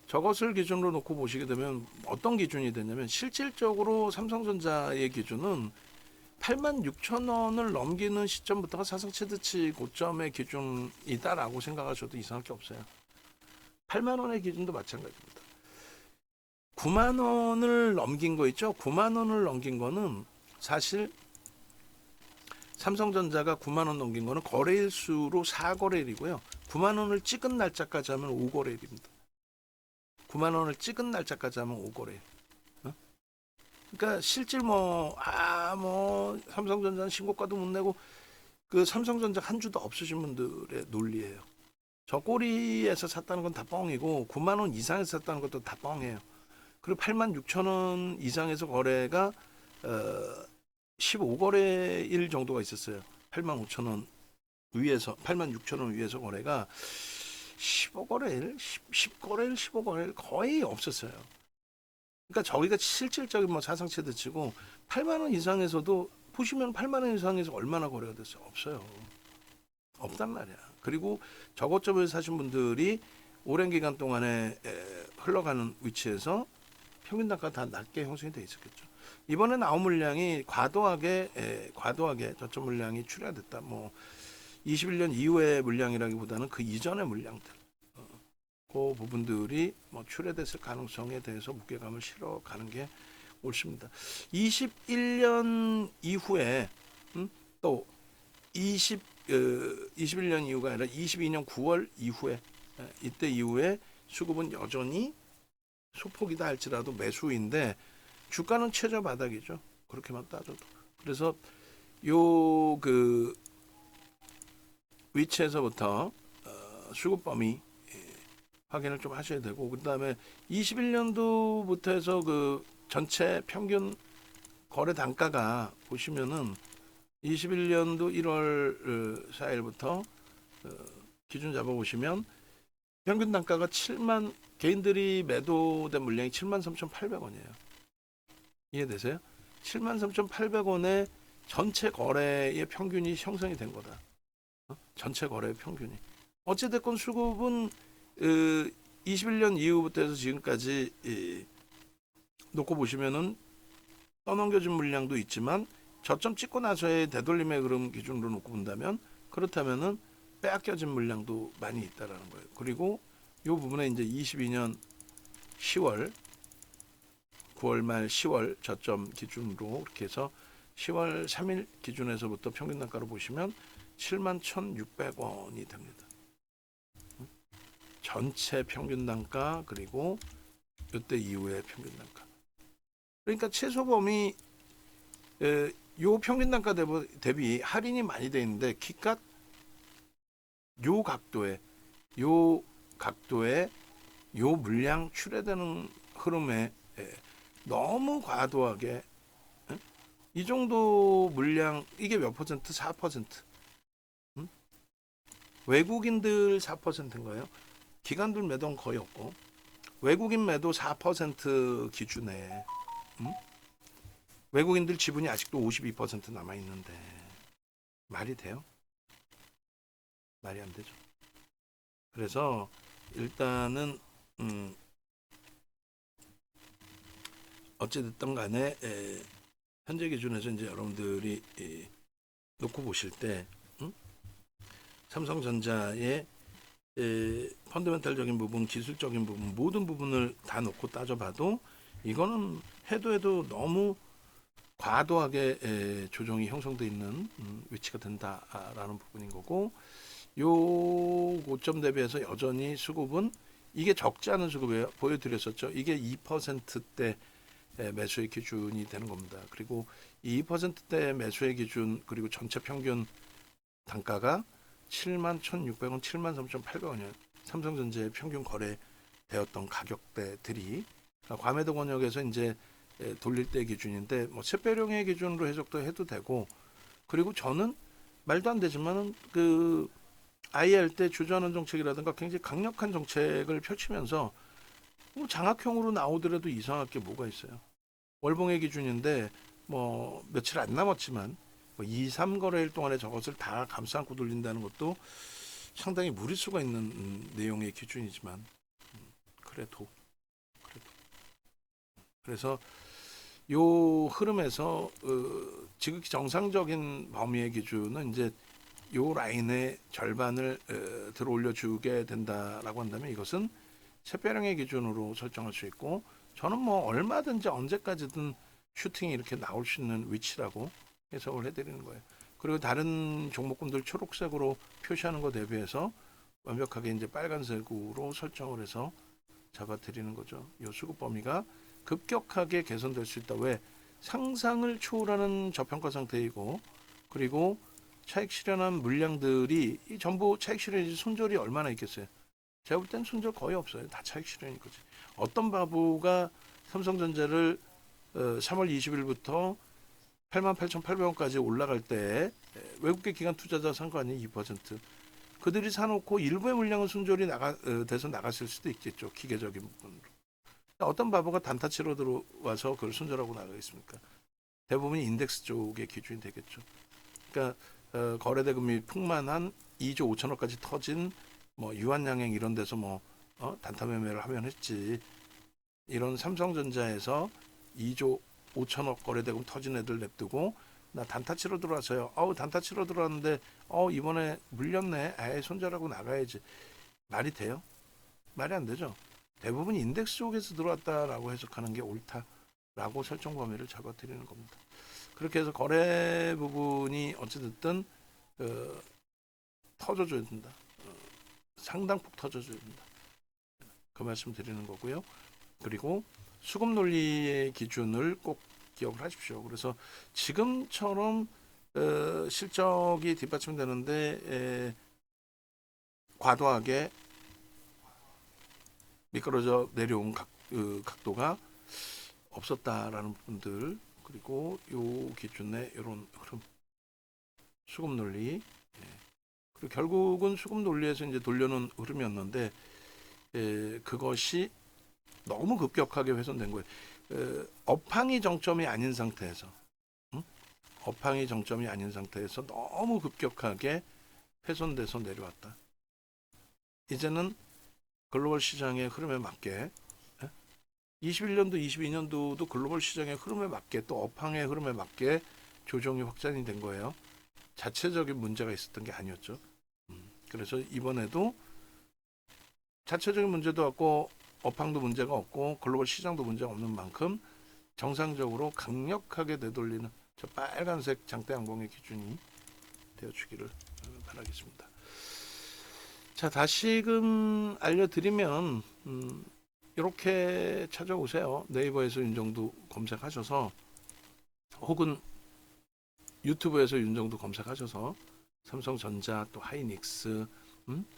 Speaker 1: 저것을 기준으로 놓고 보시게 되면 어떤 기준이 되냐면, 실질적으로 삼성전자의 기준은 86,000원을 넘기는 시점부터가 사상 최대치 고점의 기준이다라고 생각하셔도 이상할 게 없어요. 8만 원의 기준도 마찬가지입니다. 9만 원을 넘긴 거 있죠? 9만 원을 넘긴 거는 사실 삼성전자가 9만 원 넘긴 거는 거래일 수로 4거래일이고요. 9만 원을 찍은 날짜까지 하면 5거래일입니다. 9만 원을 찍은 날짜까지 하면 5거래. 그러니까 실질 삼성전자는 신고가도 못 내고 그 삼성전자 한 주도 없으신 분들의 논리예요. 저 꼬리에서 샀다는 건 다 뻥이고 9만 원 이상에서 샀다는 것도 다 뻥이에요. 그리고 8만 6천 원 이상에서 거래가 15거래일 정도가 있었어요. 8만 5천 원 위에서 8만 6천 원 위에서 거래가 15거래일, 10거래일, 15거래일 거의 없었어요. 그러니까 저희가 실질적인 뭐 자상체도 치고 8만 원 이상에서도 보시면 8만 원 이상에서 얼마나 거래가 됐어요? 없어요. 없단 말이야. 그리고 저고점을 사신 분들이 오랜 기간 동안에 흘러가는 위치에서 평균 단가가 다 낮게 형성이 돼 있었겠죠. 이번에 나온 물량이 과도하게 저점 물량이 출하됐다. 뭐 21년 이후의 물량이라기보다는 그 이전의 물량들, 그 부분들이 뭐 출하됐을 가능성에 대해서 무게감을 실어가는 게 옳습니다. 21년 이후에 또 21년 이후가 아니라 22년 9월 이후에 이때 이후에 수급은 여전히 소폭이다 할지라도 매수인데 주가는 최저 바닥이죠. 그렇게만 따져도. 그래서 요 그 위치에서부터 수급 범위 확인을 좀 하셔야 되고, 그다음에 21년도부터 해서 그 전체 평균 거래 단가가 보시면은 21년도 1월 4일부터 기준 잡아보시면 평균 단가가 7만, 개인들이 매도된 물량이 73,800원이에요. 이해되세요? 73,800원에 전체 거래의 평균이 형성이 된 거다. 전체 거래의 평균이. 어찌됐건 수급은 21년 이후부터 해서 지금까지 놓고 보시면은 떠넘겨진 물량도 있지만 저점 찍고 나서의 되돌림의 흐름 기준으로 놓고 본다면 그렇다면은 빼앗겨진 물량도 많이 있다라는 거예요. 그리고 이 부분에 이제 22년 10월, 9월 말 10월 저점 기준으로 이렇게 해서 10월 3일 기준에서부터 평균 단가로 보시면 71,600원이 됩니다. 전체 평균 단가 그리고 이때 이후의 평균 단가. 그러니까 최소 범위 요 평균 단가 대비 할인이 많이 돼 있는데 기껏 요 각도에 요 물량 출하되는 흐름에 너무 과도하게 이 정도 물량 이게 몇 퍼센트? 4%. 외국인들 4%인가요? 기관들 매도는 거의 없고 외국인 매도 4% 기준에 외국인들 지분이 아직도 52% 남아 있는데 말이 돼요? 말이 안 되죠. 그래서 일단은 어찌됐든 간에 현재 기준에서 이제 여러분들이 놓고 보실 때 삼성전자의 펀더멘탈적인 부분, 기술적인 부분, 모든 부분을 다 놓고 따져봐도 이거는 해도 너무 과도하게 조정이 형성되어 있는 위치가 된다라는 부분인 거고, 요 고점 대비해서 여전히 수급은 이게 적지 않은 수급이에요. 보여드렸었죠. 이게 2%대 매수의 기준이 되는 겁니다. 그리고 이 2%대 매수의 기준 그리고 전체 평균 단가가 71,600원, 73,800원이에요. 삼성전자의 평균 거래되었던 가격대들이 과매도 권역에서 이제 돌릴 때 기준인데 뭐 샛별용의 기준으로 해석도 해도 되고, 그리고 저는 말도 안 되지만은 그 IR 때 주저하는 정책이라든가 굉장히 강력한 정책을 펼치면서 뭐 장악형으로 나오더라도 이상할 게 뭐가 있어요. 월봉의 기준인데 뭐 며칠 안 남았지만 뭐 2, 3거래일 동안에 저것을 다 감싸 안고 돌린다는 것도 상당히 무리수가 있는 내용의 기준이지만 그래도 그래서 요 흐름에서 지극히 정상적인 범위의 기준은 이제 요 라인의 절반을 들어 올려주게 된다라고 한다면 이것은 샛별형의 기준으로 설정할 수 있고, 저는 뭐 얼마든지 언제까지든 슈팅이 이렇게 나올 수 있는 위치라고 해석을 해드리는 거예요. 그리고 다른 종목군들 초록색으로 표시하는 것 대비해서 완벽하게 이제 빨간색으로 설정을 해서 잡아드리는 거죠. 이 수급 범위가 급격하게 개선될 수 있다. 왜? 상상을 초월하는 저평가 상태이고, 그리고 차익 실현한 물량들이 이 전부 차익 실현이 손절이 얼마나 있겠어요? 제가 볼 땐 손절 거의 없어요. 다 차익 실현인 거지. 어떤 바보가 삼성전자를 3월 20일부터 88,800원까지 올라갈 때 외국계 기관 투자자 산 거 아니에요? 2%. 그들이 사놓고 일부의 물량은 손절이 돼서 나갔을 수도 있겠죠. 기계적인 부분으로. 어떤 바보가 단타치로 들어와서 그걸 손절하고 나가겠습니까? 대부분이 인덱스 쪽의 기준이 되겠죠. 그러니까 거래대금이 풍만한 2조 5천억까지 터진 뭐 유한양행 이런 데서 뭐 단타 매매를 하면 했지. 이런 삼성전자에서 2조 5천억 거래대금 터진 애들 냅두고 나 단타 치러 들어왔어요. 단타 치러 들어왔는데 이번에 물렸네. 아예 손절하고 나가야지. 말이 돼요? 말이 안 되죠. 대부분 인덱스 쪽에서 들어왔다라고 해석하는 게 옳다라고 설정 범위를 잡아드리는 겁니다. 그렇게 해서 거래 부분이 어찌됐든 터져줘야 된다. 상당폭 터져줘야 된다. 그 말씀 드리는 거고요. 그리고 수급 논리의 기준을 꼭 기억을 하십시오. 그래서 지금처럼 실적이 뒷받침되는데 과도하게 미끄러져 내려온 각도가 없었다라는 부분들, 그리고 요 기준의 이런 흐름, 수급 논리, 그리고 결국은 수급 논리에서 이제 돌려놓은 흐름이었는데 그것이 너무 급격하게 훼손된 거예요. 업황이 정점이 아닌 상태에서, 업황이 정점이 아닌 상태에서 너무 급격하게 훼손돼서 내려왔다. 이제는 글로벌 시장의 흐름에 맞게 21년도, 22년도도 글로벌 시장의 흐름에 맞게 또 업황의 흐름에 맞게 조정이 확산이 된 거예요. 자체적인 문제가 있었던 게 아니었죠. 그래서 이번에도 자체적인 문제도 없고 업황도 문제가 없고 글로벌 시장도 문제가 없는 만큼 정상적으로 강력하게 되돌리는 저 빨간색 장대 항공의 기준이 되어주기를 바라겠습니다. 자, 다시금 알려드리면 이렇게 찾아오세요. 네이버에서 윤정두 검색하셔서, 혹은 유튜브에서 윤정두 검색하셔서 삼성전자, 또 하이닉스,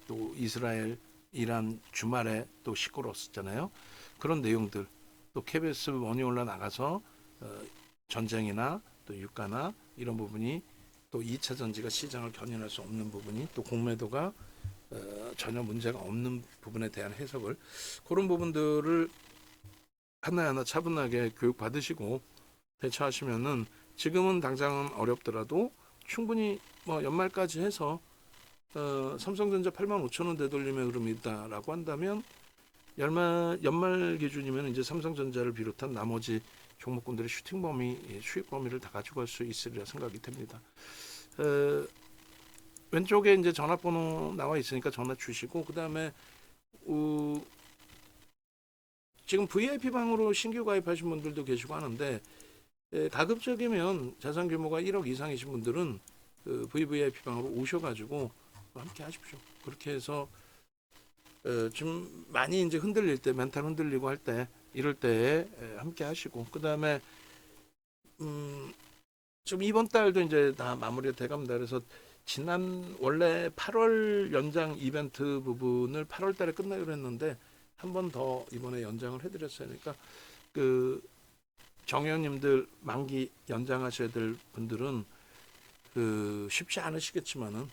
Speaker 1: 또 이스라엘, 이란 주말에 또 시끄러웠었잖아요. 그런 내용들, 또 KBS 머니올라 나가서 전쟁이나 또 유가나 이런 부분이, 또 2차 전지가 시장을 견인할 수 없는 부분이, 또 공매도가 전혀 문제가 없는 부분에 대한 해석을, 그런 부분들을 하나하나 차분하게 교육 받으시고 대처하시면은, 지금은 당장은 어렵더라도 충분히 뭐 연말까지 해서 삼성전자 85,000원 되돌림의 흐름이 있다라고 한다면 연말 기준이면 이제 삼성전자를 비롯한 나머지 종목군들의 슈팅 범위, 수익 범위를 다 가지고 갈 수 있으리라 생각이 됩니다. 왼쪽에 이제 전화번호 나와 있으니까 전화 주시고, 그 다음에 지금 VIP 방으로 신규 가입하신 분들도 계시고 하는데, 가급적이면 자산 규모가 1억 이상이신 분들은 VVIP 방으로 오셔가지고 함께 하십시오. 그렇게 해서 좀 많이 이제 흔들릴 때, 멘탈 흔들리고 할 때, 이럴 때 함께 하시고, 그 다음에 지금 이번 달도 이제 다 마무리가 돼갑니다. 그래서 지난 원래 8월 연장 이벤트 부분을 8월 달에 끝나기로 했는데 한 번 더 이번에 연장을 해드렸어요. 그러니까 그 정회원님들 만기 연장하셔야 될 분들은 쉽지 않으시겠지만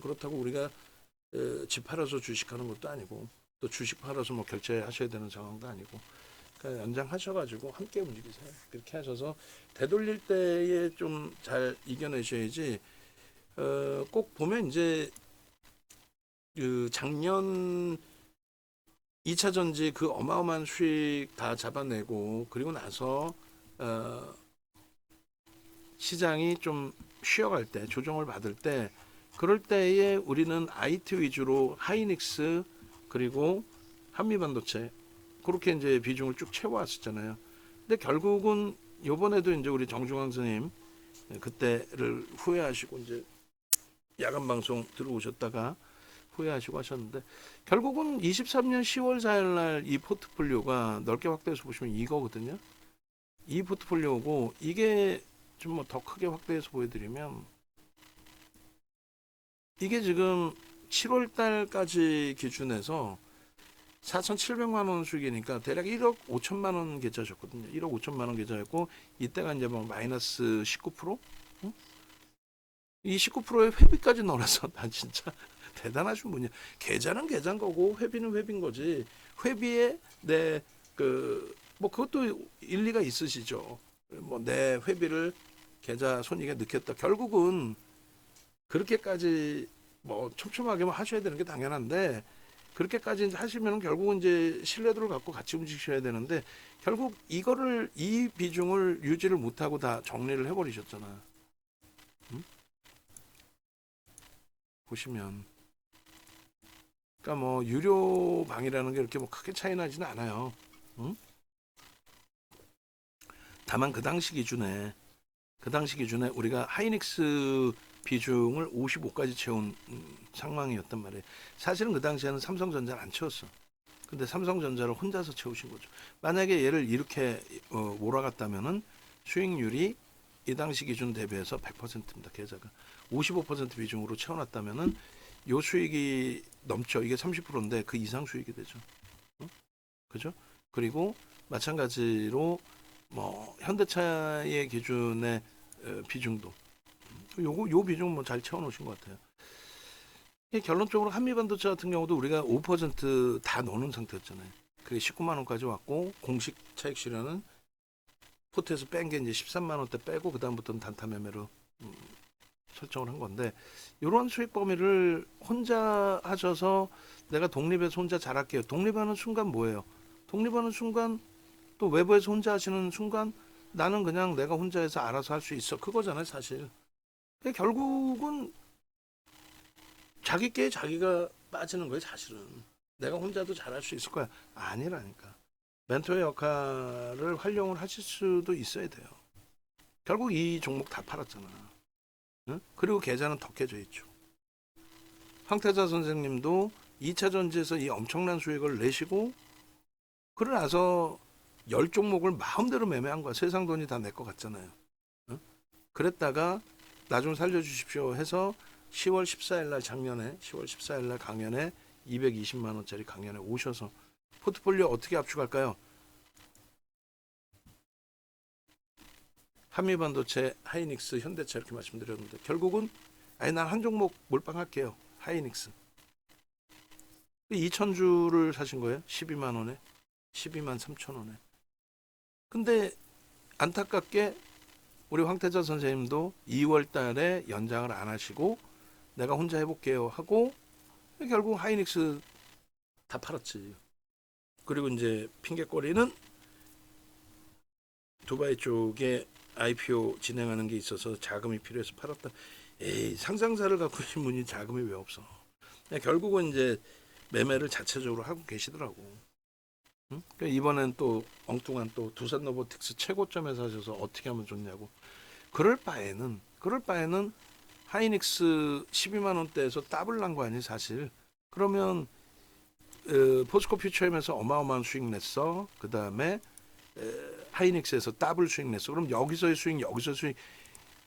Speaker 1: 그렇다고 우리가 집 팔아서 주식하는 것도 아니고, 또 주식 팔아서 뭐 결제하셔야 되는 상황도 아니고, 그러니까 연장하셔가지고 함께 움직이세요. 그렇게 하셔서 되돌릴 때에 좀 잘 이겨내셔야지. 꼭 보면 이제 그 작년 2차 전지 그 어마어마한 수익 다 잡아내고, 그리고 나서 시장이 좀 쉬어갈 때, 조정을 받을 때, 그럴 때에 우리는 IT 위주로 하이닉스 그리고 한미반도체 그렇게 이제 비중을 쭉 채워왔었잖아요. 근데 결국은 요번에도 이제 우리 정중앙 스님 그때를 후회하시고 이제 야간 방송 들어오셨다가 후회하시고 하셨는데 결국은 23년 10월 4일 날 이 포트폴리오가 넓게 확대해서 보시면 이거거든요. 이 포트폴리오고 이게 좀 뭐 더 크게 확대해서 보여드리면 이게 지금 7월 달까지 기준해서 4,700만 원 수익이니까 대략 1억 5천만 원 계좌셨거든요. 1억 5천만 원 계좌였고 이때가 이제 뭐 마이너스 19%? 응? 이 19%의 회비까지 넣어서 난 진짜 대단하신 분이야. 계좌는 계좌인 거고 회비는 회비인 거지. 회비에 내 뭐 그것도 일리가 있으시죠. 뭐 내 회비를 계좌 손익에 넣겠다. 결국은 그렇게까지 뭐 촘촘하게 하셔야 되는 게 당연한데 그렇게까지 하시면 결국은 이제 신뢰도를 갖고 같이 움직이셔야 되는데 결국 이거를 이 비중을 유지를 못하고 다 정리를 해버리셨잖아. 응? 보시면 그러니까 뭐 유료 방이라는 게 이렇게 뭐 크게 차이 나지는 않아요. 응? 다만 그 당시 기준에 우리가 하이닉스 비중을 55까지 채운 상황이었단 말이에요. 사실은 그 당시에는 삼성전자를 안 채웠어. 근데 삼성전자를 혼자서 채우신 거죠. 만약에 얘를 이렇게 몰아갔다면은 수익률이 이 당시 기준 대비해서 100%입니다. 계좌가 55% 비중으로 채워놨다면은 요 수익이 넘죠. 이게 30%인데 그 이상 수익이 되죠. 그죠? 그리고 마찬가지로 뭐 현대차의 기준의 비중도 요 비중 뭐 잘 채워놓으신 것 같아요. 결론적으로 한미반도체 같은 경우도 우리가 5%다 넣는 상태였잖아요. 그게 19만 원까지 왔고 공식 차익 실현은 포트에서 뺀 게 이제 13만 원대 빼고 그 다음부터는 단타 매매로 설정을 한 건데 이런 수익 범위를 혼자 하셔서 내가 독립해서 혼자 잘할게요. 독립하는 순간 뭐예요? 독립하는 순간 또 외부에서 혼자 하시는 순간 나는 그냥 내가 혼자 해서 알아서 할 수 있어. 그거잖아요, 사실. 결국은 자기 게 자기가 빠지는 거예요, 사실은. 내가 혼자도 잘할 수 있을 거야. 아니라니까. 멘토의 역할을 활용을 하실 수도 있어야 돼요. 결국 이 종목 다 팔았잖아. 응? 그리고 계좌는 더 깨져 있죠. 황태자 선생님도 2차 전지에서 이 엄청난 수익을 내시고 그러고 나서 10종목을 마음대로 매매한 거야. 세상 돈이 다 내 것 같잖아요. 응? 그랬다가 나 좀 살려주십시오 해서 10월 14일 날 작년에 10월 14일 날 강연에 220만 원짜리 강연에 오셔서 포트폴리오 어떻게 압축할까요? 한미반도체, 하이닉스, 현대차 이렇게 말씀드렸는데 결국은 아니 난 한 종목 몰빵할게요. 하이닉스. 2,000주를 사신 거예요. 12만 원에. 12만 3천 원에. 근데 안타깝게 우리 황태자 선생님도 2월 달에 연장을 안 하시고 내가 혼자 해볼게요 하고 결국 하이닉스 다 팔았지. 그리고 이제 핑계거리는 두바이 쪽에 IPO 진행하는 게 있어서 자금이 필요해서 팔았다. 에이, 상장사를 갖고 계신 분이 자금이 왜 없어? 결국은 이제 매매를 자체적으로 하고 계시더라고. 응? 그러니까 이번엔 또 엉뚱한 또 두산 로보틱스 최고점에 사셔서 어떻게 하면 좋냐고. 그럴 바에는 하이닉스 12만 원대에서 더블 난 거 아니 사실. 그러면 포스코 퓨처엠에서 어마어마한 수익 냈어. 그 다음에 하이닉스에서 더블 수익 냈어. 그럼 여기서의 수익, 여기서 수익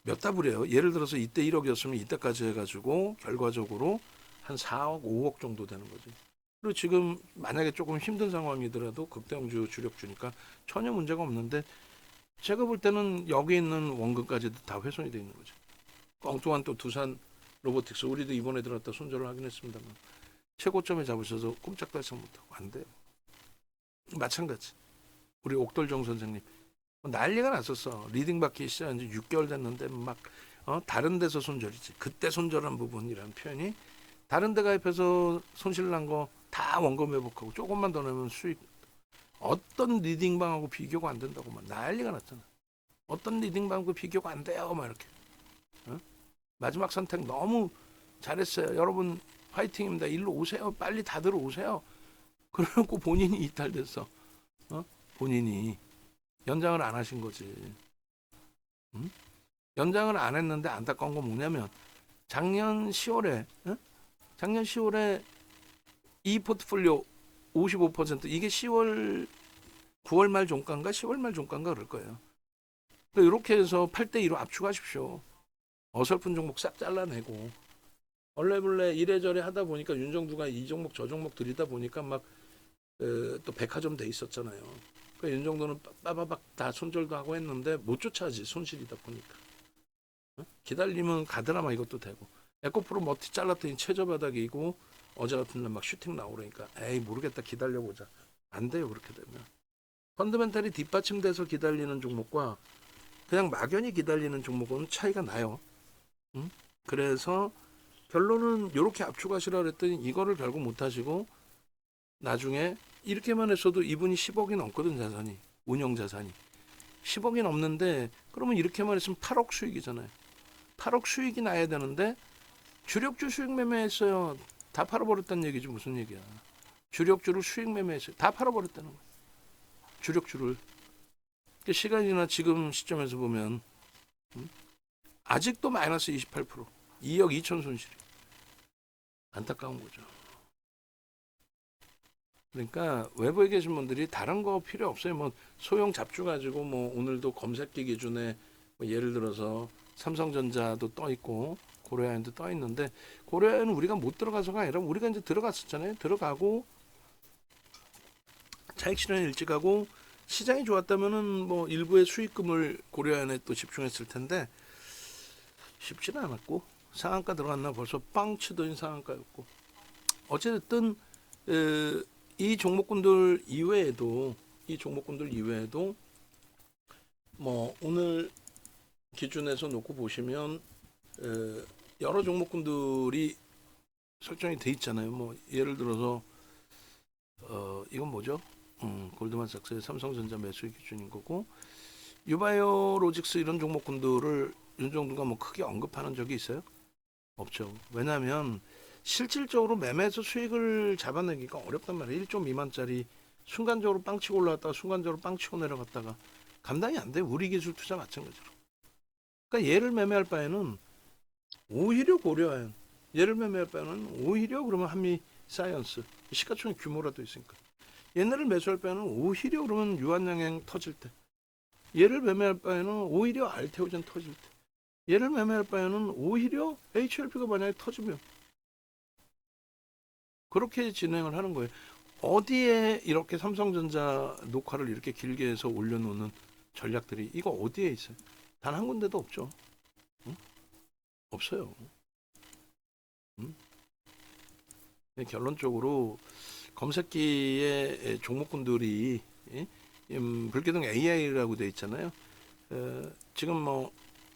Speaker 1: 몇 더블이에요? 예를 들어서 이때 1억이었으면 이때까지 해가지고 결과적으로 한 4억, 5억 정도 되는 거지. 그리고 지금 만약에 조금 힘든 상황이더라도 극대형주 주력주니까 전혀 문제가 없는데 제가 볼 때는 여기 있는 원금까지도 다 훼손이 돼 있는 거죠. 엉뚱한 또 두산 로보틱스 우리도 이번에 들어갔다 손절을 하긴 했습니다만 최고점에 잡으셔서 꼼짝달싹 못하고 안 돼요. 마찬가지. 우리 옥돌정 선생님 난리가 났었어. 리딩 받기 시작한 지 6개월 됐는데 막 다른 데서 손절이지. 그때 손절한 부분이라는 표현이 다른 데 가입해서 손실 난 거 다 원금 회복하고 조금만 더 내면 수익 어떤 리딩방하고 비교가 안 된다고 막 난리가 났잖아. 어떤 리딩방하고 비교가 안 돼요 막 이렇게. 마지막 선택 너무 잘했어요. 여러분 화이팅입니다. 일로 오세요. 빨리 다들 오세요. 그러고 본인이 이탈됐어. 본인이 연장을 안 하신 거지. 연장을 안 했는데 안타까운 건 뭐냐면 작년 10월에 작년 10월에 이 포트폴리오 55% 이게 10월 9월 말 종가인가 10월 말 종가인가 그럴 거예요. 그러니까 이렇게 해서 8대2로 압축하십시오. 어설픈 종목 싹 잘라내고 얼레벌레 이래저래 하다 보니까 윤정두가 이 종목 저 종목 들이다 보니까 막 또 백화점 돼 있었잖아요. 그러니까 윤정두는 빠바박 다 손절도 하고 했는데 못 쫓아지 손실이다 보니까. 기다리면 가드라마 이것도 되고 에코프로 머티 잘랐더니 최저바닥이고 어제 같은 날 막 슈팅 나오니까 에이 모르겠다 기다려보자. 안 돼요 그렇게 되면. 펀더멘탈이 뒷받침돼서 기다리는 종목과 그냥 막연히 기다리는 종목은 차이가 나요. 그래서 결론은 이렇게 압축하시라 그랬더니 이거를 결국 못하시고 나중에 이렇게만 했어도 이분이 10억이 넘거든 자산이 운영 자산이 10억이 넘는데 그러면 이렇게만 했으면 8억 수익이잖아요. 8억 수익이 나야 되는데 주력주 수익 매매했어요. 다 팔아버렸다는 얘기지 무슨 얘기야. 주력주를 수익 매매했어요. 다 팔아버렸다는 거야. 주력주를. 시간이나 지금 시점에서 보면 아직도 마이너스 28% 2억 2천 손실이 안타까운 거죠. 그러니까 외부에 계신 분들이 다른 거 필요 없어요. 뭐 소형 잡주 가지고 뭐 오늘도 검색기 기준에 뭐 예를 들어서 삼성전자도 떠 있고 고려아연도 떠 있는데 고려아연은 우리가 못 들어가서가 아니라 우리가 이제 들어갔었잖아요. 들어가고 차익 실현 일찍 하고 시장이 좋았다면은 뭐 일부의 수익금을 고려아연에 또 집중했을 텐데 쉽지는 않았고 상한가 들어갔나 벌써 빵 치더니 상한가였고 어쨌든 이 종목군들 이외에도 뭐 오늘 기준에서 놓고 보시면 여러 종목군들이 설정이 돼 있잖아요. 뭐 예를 들어서 이건 뭐죠? 골드만삭스의 삼성전자 매수 기준인 거고 유바이오로직스 이런 종목군들을 윤정두가 뭐 크게 언급하는 적이 있어요? 없죠. 왜냐하면 실질적으로 매매에서 수익을 잡아내기가 어렵단 말이에요. 1조 미만짜리 순간적으로 빵치고 올라갔다가 순간적으로 빵치고 내려갔다가 감당이 안 돼. 우리 기술 투자 마찬가지로. 그러니까 얘를 매매할 바에는 오히려 고려아연, 얘를 매매할 바에는 오히려 그러면 한미사이언스 시가총액 규모라도 있으니까 얘네를 매수할 바에는 오히려 그러면 유한양행 터질 때 얘를 매매할 바에는 오히려 알테오젠 터질 때 얘를 매매할 바에는 오히려 HLP가 만약에 터지면 그렇게 진행을 하는 거예요. 어디에 이렇게 삼성전자 녹화를 이렇게 길게 해서 올려놓는 전략들이 이거 어디에 있어요? 단 한 군데도 없죠. 응? 없어요. 응? 결론적으로 검색기의 종목군들이 불기둥 AI라고 돼 있잖아요. 지금 뭐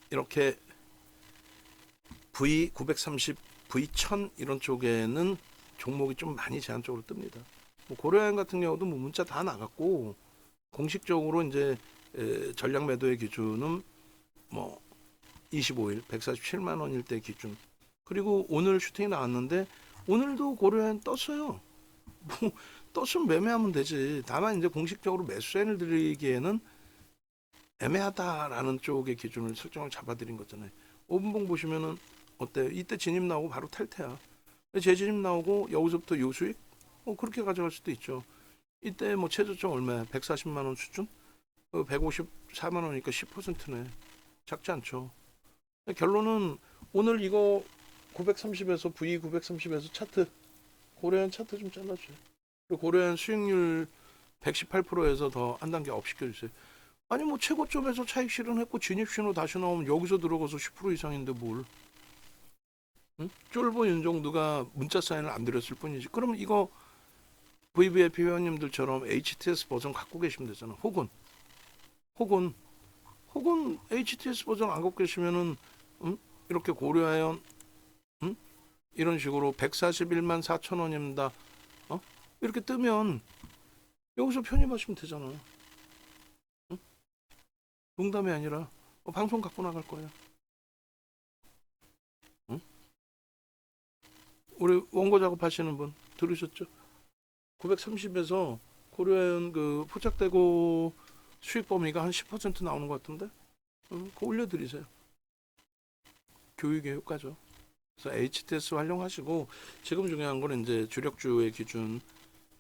Speaker 1: 이렇게 V930, V1000 이런 쪽에는 종목이 좀 많이 제한적으로 뜹니다. 뭐 고려아연 같은 경우도 뭐 문자 다 나갔고 공식적으로 이제 전략 매도의 기준은 뭐 25일 147만 원일 때 기준. 그리고 오늘 슈팅이 나왔는데 오늘도 고려아연 떴어요. 뭐 떴으면 매매하면 되지. 다만 이제 공식적으로 매수세를 드리기에는 애매하다라는 쪽의 기준을 설정을 잡아드린 거잖아요. 5분봉 보시면은 어때요? 이때 진입 나오고 바로 탈퇴야. 재진입 나오고 여기서부터 요수익? 그렇게 가져갈 수도 있죠. 이때 뭐 최저점 얼마야? 140만 원 수준? 154만 원이니까 10%네. 작지 않죠. 결론은 오늘 이거 930에서 V930에서 차트 고려아연 차트 좀 잘라줘요. 그리고 고려아연 수익률 118%에서 더 한 단계 업 시켜주세요. 아니 뭐 최고점에서 차익 실현했고 진입 신호 다시 나오면 여기서 들어가서 10% 이상인데 뭘? 응? 쫄보 윤정두가 문자 사인을 안 드렸을 뿐이지. 그러면 이거 VVIP 회원님들처럼 HTS 버전 갖고 계시면 되잖아. 혹은 HTS 버전 안 갖고 계시면은 이렇게 고려아연 이런 식으로 141만 4천 원입니다. 이렇게 뜨면 여기서 편입하시면 되잖아. 농담이 아니라 방송 갖고 나갈 거야. 우리 원고 작업하시는 분 들으셨죠? 930에서 고려아연 그 포착되고 수익 범위가 한 10% 나오는 것 같은데 그거 올려드리세요. 교육의 효과죠. 그래서 HTS 활용하시고 지금 중요한 거는 이제 주력주의 기준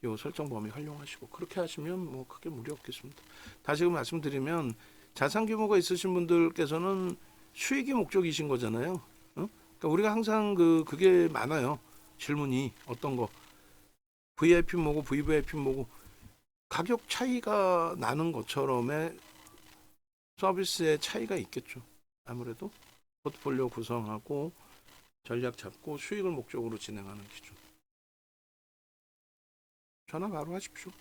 Speaker 1: 요 설정 범위 활용하시고 그렇게 하시면 뭐 크게 무리 없겠습니다. 다시금 말씀드리면 자산 규모가 있으신 분들께서는 수익이 목적이신 거잖아요. 그러니까 우리가 항상 그게 많아요. 질문이 어떤 거 VIP 뭐고 VVIP 뭐고 가격 차이가 나는 것처럼의 서비스의 차이가 있겠죠. 아무래도 포트폴리오 구성하고 전략 잡고 수익을 목적으로 진행하는 기준. 전화 바로 하십시오.